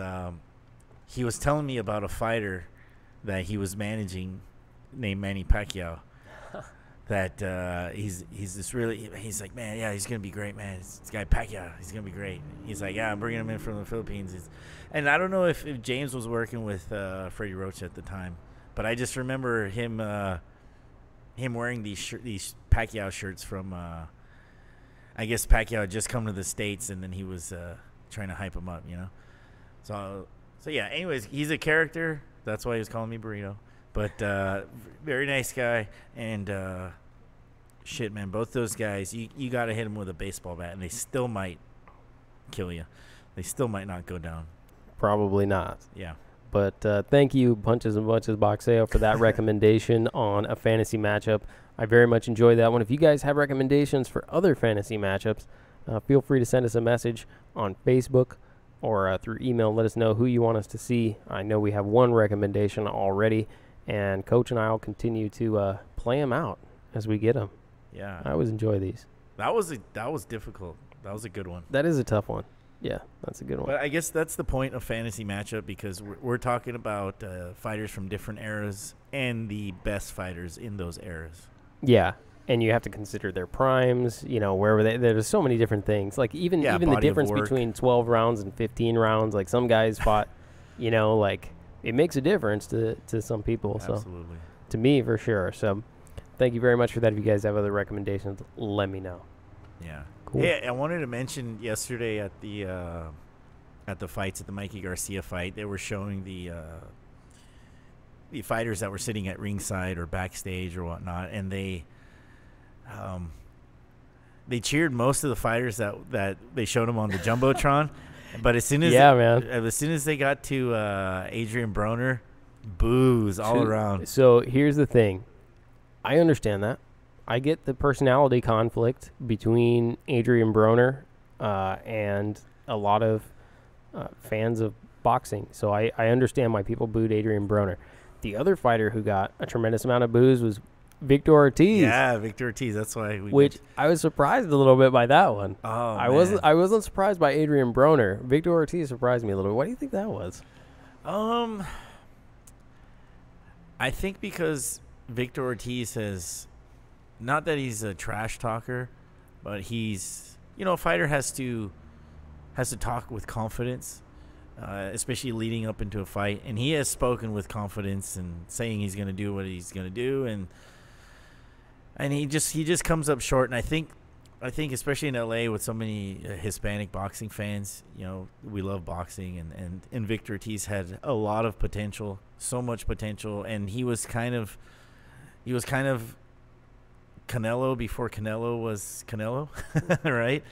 he was telling me about a fighter that he was managing named Manny Pacquiao. That he's like, man, yeah, he's gonna be great, man. This guy Pacquiao, he's gonna be great. He's like, yeah, I'm bringing him in from the Philippines. And I don't know if James was working with Freddie Roach at the time, but I just remember him wearing these Pacquiao shirts from I guess Pacquiao had just come to the States, and then he was trying to hype him up, you know. So yeah. Anyways, he's a character. That's why he was calling me burrito. But very nice guy, and shit, man, both those guys, you got to hit them with a baseball bat, and they still might kill you. They still might not go down. Probably not. Yeah. But thank you, Punches and Bunches Boxeo, for that recommendation on a fantasy matchup. I very much enjoyed that one. If you guys have recommendations for other fantasy matchups, feel free to send us a message on Facebook or through email. Let us know who you want us to see. I know we have one recommendation already, and Coach and I will continue to play them out as we get them. Yeah. I always enjoy these. That was difficult. That was a good one. That is a tough one. Yeah, that's a good one. But I guess that's the point of fantasy matchup, because we're talking about fighters from different eras and the best fighters in those eras. Yeah, and you have to consider their primes, you know, where were they? There's so many different things. Like even the difference between 12 rounds and 15 rounds. Like some guys fought, you know, like it makes a difference to some people. Absolutely. So to me, for sure. So thank you very much for that. If you guys have other recommendations, let me know. Yeah. Cool. Yeah, I wanted to mention yesterday at the fights, at the Mikey Garcia fight, they were showing the fighters that were sitting at ringside or backstage or whatnot, and they cheered most of the fighters that they showed them on the jumbotron. But as soon as they got to Adrian Broner, boos all around. So here's the thing, I understand that. I get the personality conflict between Adrian Broner and a lot of fans of boxing. So I understand why people booed Adrian Broner. The other fighter who got a tremendous amount of boos was Victor Ortiz. Yeah, Victor Ortiz. That's why I was surprised a little bit by that one. Oh, I wasn't surprised by Adrian Broner. Victor Ortiz surprised me a little bit. What do you think that was? I think because Victor Ortiz has, not that he's a trash talker, but he's, you know, a fighter has to talk with confidence, especially leading up into a fight. And he has spoken with confidence and saying he's going to do what he's going to do, and he just comes up short. And I think especially in LA with so many Hispanic boxing fans, you know, we love boxing, and Victor Ortiz had a lot of potential, so much potential, and he was kind of Canelo before Canelo was Canelo, right?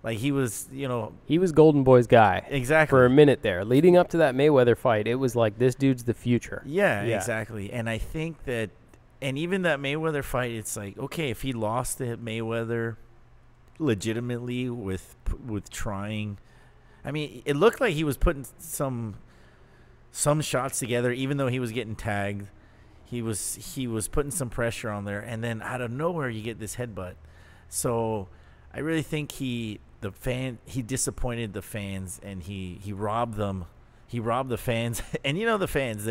Like he was, you know, he was Golden Boy's guy. Exactly. For a minute there, leading up to that Mayweather fight, it was like, this dude's the future. Yeah, exactly. And I think that, and even that Mayweather fight, it's like, okay, if he lost to Mayweather legitimately with trying, I mean, it looked like he was putting some shots together, even though he was getting tagged. He was putting some pressure on there, and then out of nowhere you get this headbutt. So I really think he disappointed the fans, and he robbed them. He robbed the fans, and you know the fans,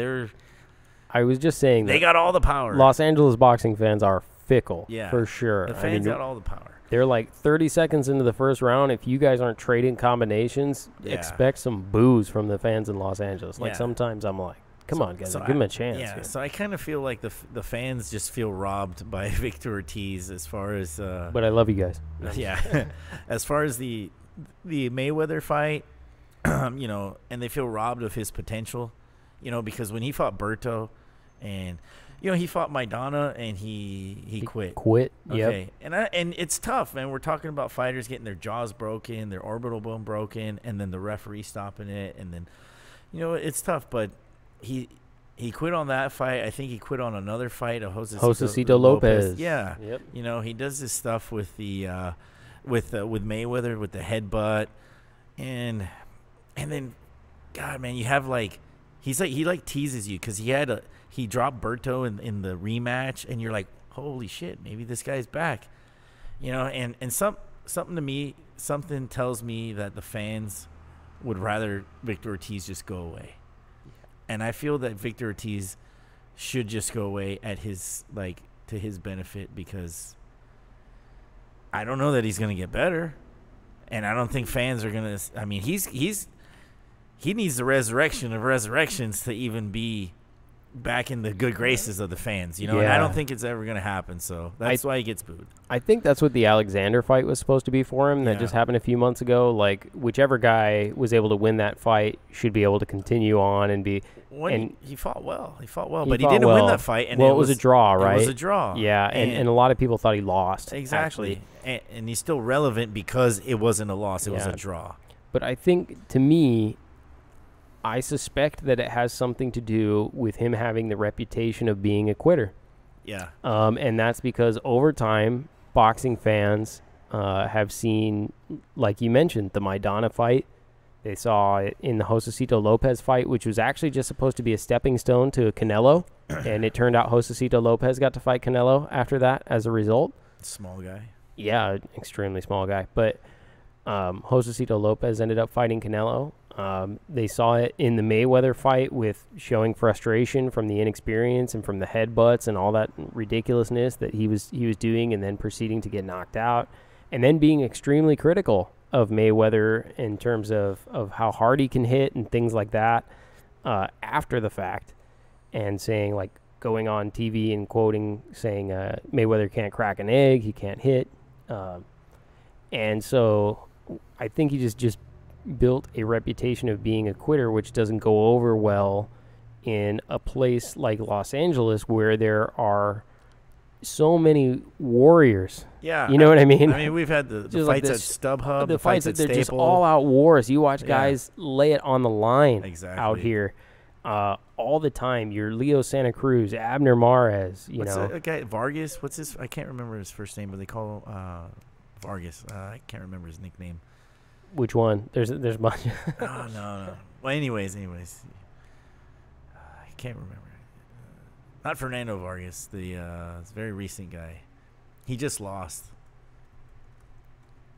I was just saying they got all the power. Los Angeles boxing fans are fickle, yeah, for sure. The fans got all the power. They're like 30 seconds into the first round. If you guys aren't trading combinations, expect some boos from the fans in Los Angeles. Like sometimes I'm like, come on, guys, give him a chance. Yeah, so I kind of feel like the fans just feel robbed by Victor Ortiz as far as. But I love you guys. Yeah, as far as the Mayweather fight, you know, and they feel robbed of his potential, you know, because when he fought Berto, and he fought Maidana and he quit. Okay. Yep. And it's tough, man. We're talking about fighters getting their jaws broken, their orbital bone broken, and then the referee stopping it, and then it's tough. But he quit on that fight. I think he quit on another fight, Josecito Lopez. Yeah. Yep. He does this stuff with the with Mayweather with the headbutt, and then, God, man, you have he teases you because he dropped Berto in the rematch, and you're like, holy shit, maybe this guy's back, and something tells me that the fans would rather Victor Ortiz just go away. And I feel that Victor Ortiz should just go away at to his benefit, because I don't know that he's going to get better, and I don't think fans are going to. I mean, he needs the resurrection of resurrections to even be back in the good graces of the fans, And I don't think it's ever going to happen, so that's why he gets booed. I think that's what the Alexander fight was supposed to be for him. That just happened a few months ago. Like, whichever guy was able to win that fight should be able to continue on and be. He fought well. But he didn't win that fight. And it was a draw, right? It was a draw. Yeah, and a lot of people thought he lost. Exactly. And he's still relevant because it wasn't a loss. It was a draw. But I think, to me, I suspect that it has something to do with him having the reputation of being a quitter. Yeah. And that's because over time, boxing fans have seen, like you mentioned, the Maidana fight. They saw it in the Josecito Lopez fight, which was actually just supposed to be a stepping stone to Canelo. And it turned out Josecito Lopez got to fight Canelo after that as a result. Small guy. Yeah, extremely small guy. But Josecito Lopez ended up fighting Canelo. They saw it in the Mayweather fight with showing frustration from the inexperience and from the headbutts and all that ridiculousness that he was doing, and then proceeding to get knocked out, and then being extremely critical of Mayweather in terms of how hard he can hit and things like that after the fact, and saying, like, going on TV and quoting, saying Mayweather can't crack an egg, he can't hit. And so I think he just built a reputation of being a quitter, which doesn't go over well in a place like Los Angeles, where there are so many warriors. Yeah. You know what I mean? I mean, we've had the fights at StubHub, the fights at they're Staple. Just all-out wars. You watch guys lay it on the line out here all the time. You're Leo Santa Cruz, Abner Mares, What's a guy, Vargas? What's his? I can't remember his first name, but they call Vargas. I can't remember his nickname. Which one? There's a bunch. Oh, no. Well, anyways. I can't remember. Not Fernando Vargas, the very recent guy. He just lost.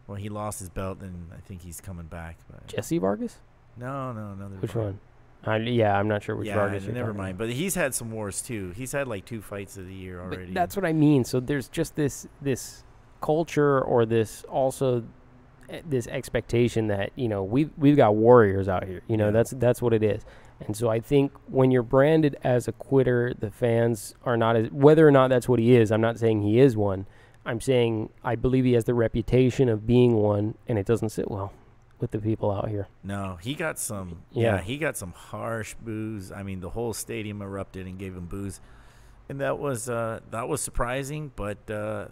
Well, he lost his belt, and I think he's coming back. But Jesse Vargas? No, another. Which one? I'm not sure which Vargas you're never talking mind. about. But he's had some wars, too. He's had, 2 fights of the year already. But that's what I mean. So there's just this culture, or this expectation that, we've got warriors out here. That's what it is. And so I think when you're branded as a quitter, the fans are not as, whether or not that's what he is. I'm not saying he is one. I'm saying I believe he has the reputation of being one, and it doesn't sit well with the people out here. No, he got some. Yeah, he got some harsh boos. I mean, the whole stadium erupted and gave him boos, and that was surprising, but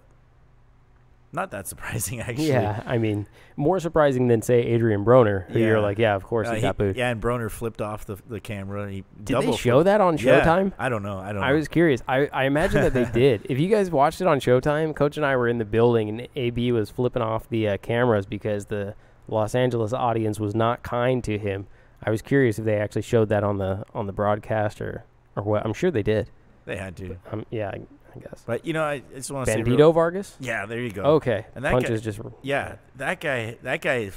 not that surprising, actually. Yeah, I mean, more surprising than, say, Adrian Broner, who you're like, of course he got booed. Yeah, and Broner flipped off the camera. Did they show that on Showtime? I don't know. I was curious. I imagine that they did. If you guys watched it on Showtime, Coach and I were in the building, and AB was flipping off the cameras because the Los Angeles audience was not kind to him. I was curious if they actually showed that on the broadcast or what. I'm sure they did. They had to. Yeah, I guess. But, I just want to say... Bandito Vargas? Yeah, there you go. Okay. And that Punches guy, just... Yeah, that guy,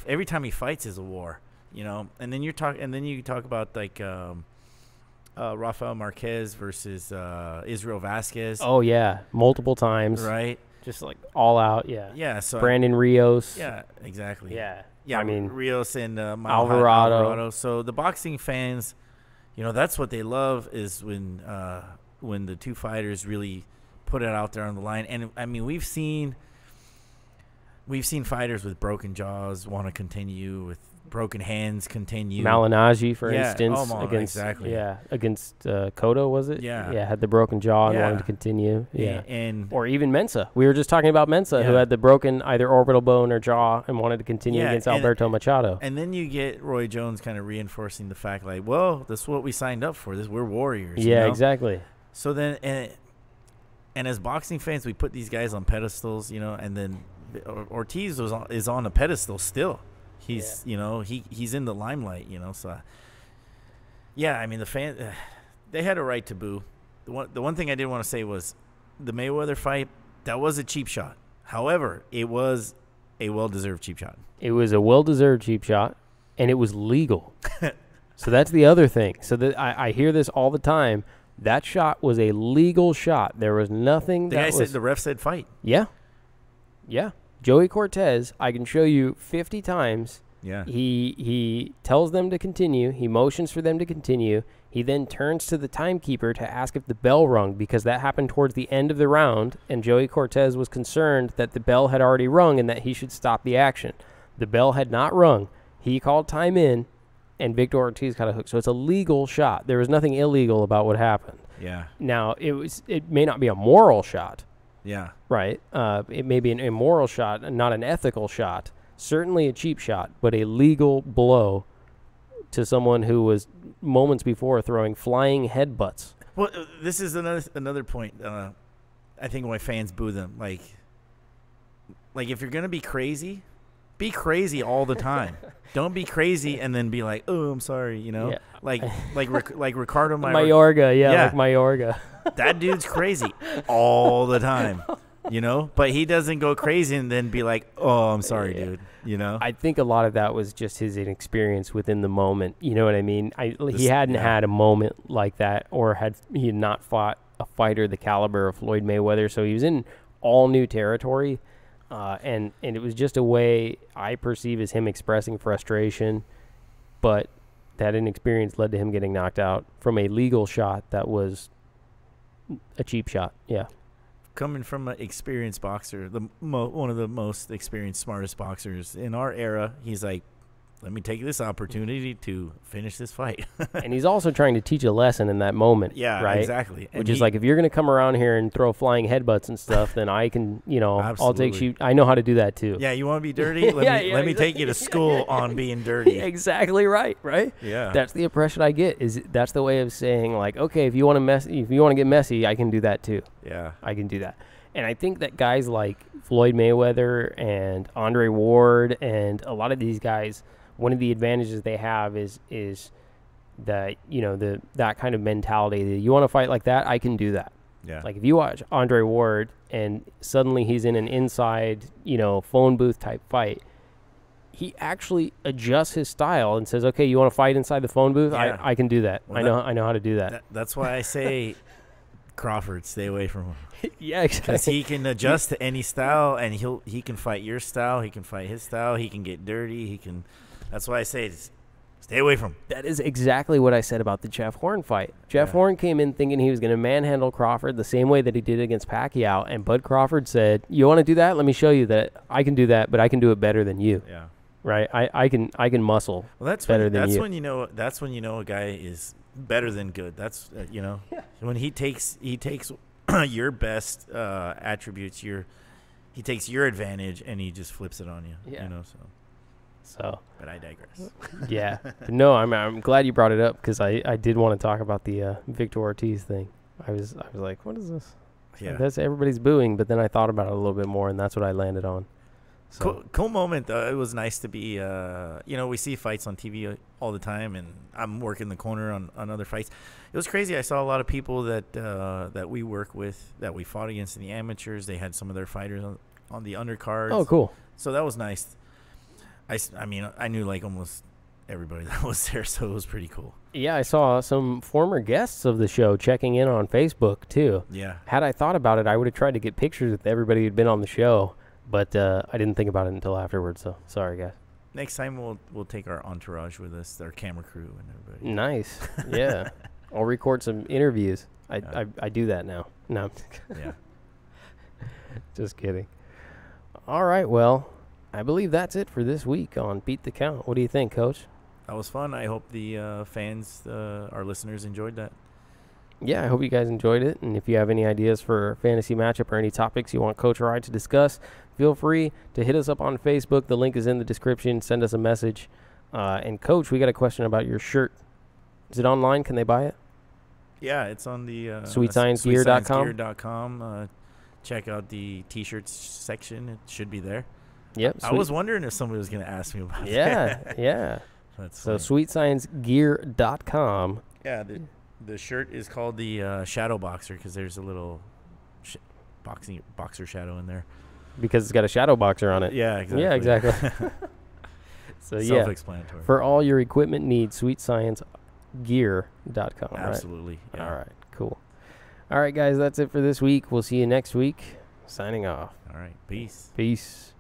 every time he fights is a war, And then you talk about, Rafael Marquez versus Israel Vasquez. Oh, yeah. Multiple times. Right. Just, all out, yeah. Yeah, so... Brandon Rios. Yeah, exactly. Yeah. Yeah, I mean... Rios and Alvarado. So the boxing fans, that's what they love, is when the two fighters really put it out there on the line. And I mean, we've seen fighters with broken jaws want to continue, with broken hands continue. Malignaggi, for Yeah, instance, exactly. against Cotto, was it? Yeah. Had the broken jaw and Yeah. wanted to continue. Yeah, and or even Mensah. We were just talking about Mensah, who had the broken either orbital bone or jaw and wanted to continue against Alberto Machado. And then you get Roy Jones kind of reinforcing the fact, like, well, this is what we signed up for. We're warriors. Yeah, you know? exactly. So then, and as boxing fans, we put these guys on pedestals, you know, and then Ortiz is on a pedestal still. He's, you know, he's in the limelight, you know. So, yeah, I mean, the fans, they had a right to boo. The one thing I did want to say was the Mayweather fight, that was a cheap shot. However, it was a well-deserved cheap shot. It was a well-deserved cheap shot, and it was legal. So that's the other thing. So I hear this all the time. That shot was a legal shot. There was nothing The ref said fight. Yeah. Yeah. Joey Cortez, I can show you 50 times. Yeah. He tells them to continue. He motions for them to continue. He then turns to the timekeeper to ask if the bell rung, because that happened towards the end of the round, and Joey Cortez was concerned that the bell had already rung and that he should stop the action. The bell had not rung. He called time in, and Victor Ortiz got a hook. So it's a legal shot. There was nothing illegal about what happened. Yeah. Now, it may not be a moral shot. Yeah. Right. It may be an immoral shot, not an ethical shot. Certainly a cheap shot, but a legal blow to someone who was moments before throwing flying headbutts. Well, this is another point. I think why fans boo them. Like if you're gonna be crazy all the time. Don't be crazy and then be like, oh, I'm sorry, you know. Yeah. Like Ricardo Mayorga, like Mayorga. That dude's crazy all the time, you know. But he doesn't go crazy and then be like, oh, I'm sorry, dude. You know. I think a lot of that was just his inexperience within the moment. You know what I mean? He hadn't had a moment like that, or he had not fought a fighter the caliber of Floyd Mayweather, so he was in all new territory. And it was just a way I perceive as him expressing frustration, but that inexperience led to him getting knocked out from a legal shot that was a cheap shot. Yeah. Coming from an experienced boxer, one of the most experienced, smartest boxers in our era, he's like, let me take this opportunity to finish this fight. And he's also trying to teach a lesson in that moment. Yeah, right? Exactly. Which is like, if you're going to come around here and throw flying headbutts and stuff, then I can, I'll take you. I know how to do that too. Yeah, you want to be dirty? Let me take you to school on being dirty. Exactly right? Yeah. That's the impression I get. That's the way of saying, like, okay, if you want to get messy, I can do that too. Yeah. I can do that. And I think that guys like Floyd Mayweather and Andre Ward and a lot of these guys, one of the advantages they have is that, that kind of mentality. That you want to fight like that, I can do that. Yeah. Like if you watch Andre Ward and suddenly he's in an inside, phone booth type fight, he actually adjusts his style and says, okay, you want to fight inside the phone booth? Yeah. I can do that. Well, I know how to do that. That's why I say Crawford, stay away from him. Yeah, exactly. Because he can adjust to any style, and he can fight your style. He can fight his style. He can get dirty. That's why I say stay away from him. That is exactly what I said about the Jeff Horn fight. Jeff Horn came in thinking he was going to manhandle Crawford the same way that he did against Pacquiao, and Bud Crawford said, you want to do that? Let me show you that I can do that, but I can do it better than you. Yeah. Right? I can muscle better than you. That's when you know a guy is better than good. That's when he takes your best attributes, he takes your advantage and he just flips it on you. Yeah. So, but I digress. Yeah. No, I'm glad you brought it up because I did want to talk about the Victor Ortiz thing. I was like, what is this? Yeah. That's everybody's booing, but then I thought about it a little bit more, and that's what I landed on. So. Cool moment. It was nice to be, we see fights on TV all the time, and I'm working the corner on other fights. It was crazy. I saw a lot of people that we work with, that we fought against in the amateurs. They had some of their fighters on the undercards. Oh, cool. So that was nice. I knew like almost everybody that was there, so it was pretty cool. Yeah, I saw some former guests of the show checking in on Facebook, too. Yeah. Had I thought about it, I would have tried to get pictures with everybody who'd been on the show. But I didn't think about it until afterwards, so sorry, guys. Next time we'll take our entourage with us, our camera crew and everybody. Nice. Yeah. I'll record some interviews. I do that now. No. Yeah. Just kidding. All right, well, I believe that's it for this week on Beat the Count. What do you think, Coach? That was fun. I hope the fans, our listeners, enjoyed that. Yeah, I hope you guys enjoyed it. And if you have any ideas for fantasy matchup or any topics you want Coach or I to discuss, feel free to hit us up on Facebook. The link is in the description. Send us a message. And, Coach, we got a question about your shirt. Is it online? Can they buy it? Yeah, it's on the sweetsciencegear.com. Check out the T-shirts section. It should be there. Yep. I was wondering if somebody was going to ask me about that. Yeah. That's so sweetsciencegear.com. Yeah, the shirt is called the Shadow Boxer because there's a little boxer shadow in there. Because it's got a shadow boxer on it. Yeah, exactly. Yeah, exactly. So, self-explanatory. For all your equipment needs, sweetsciencegear.com. Absolutely. Right? Yeah. All right, cool. All right, guys, that's it for this week. We'll see you next week. Signing off. All right, peace. Peace.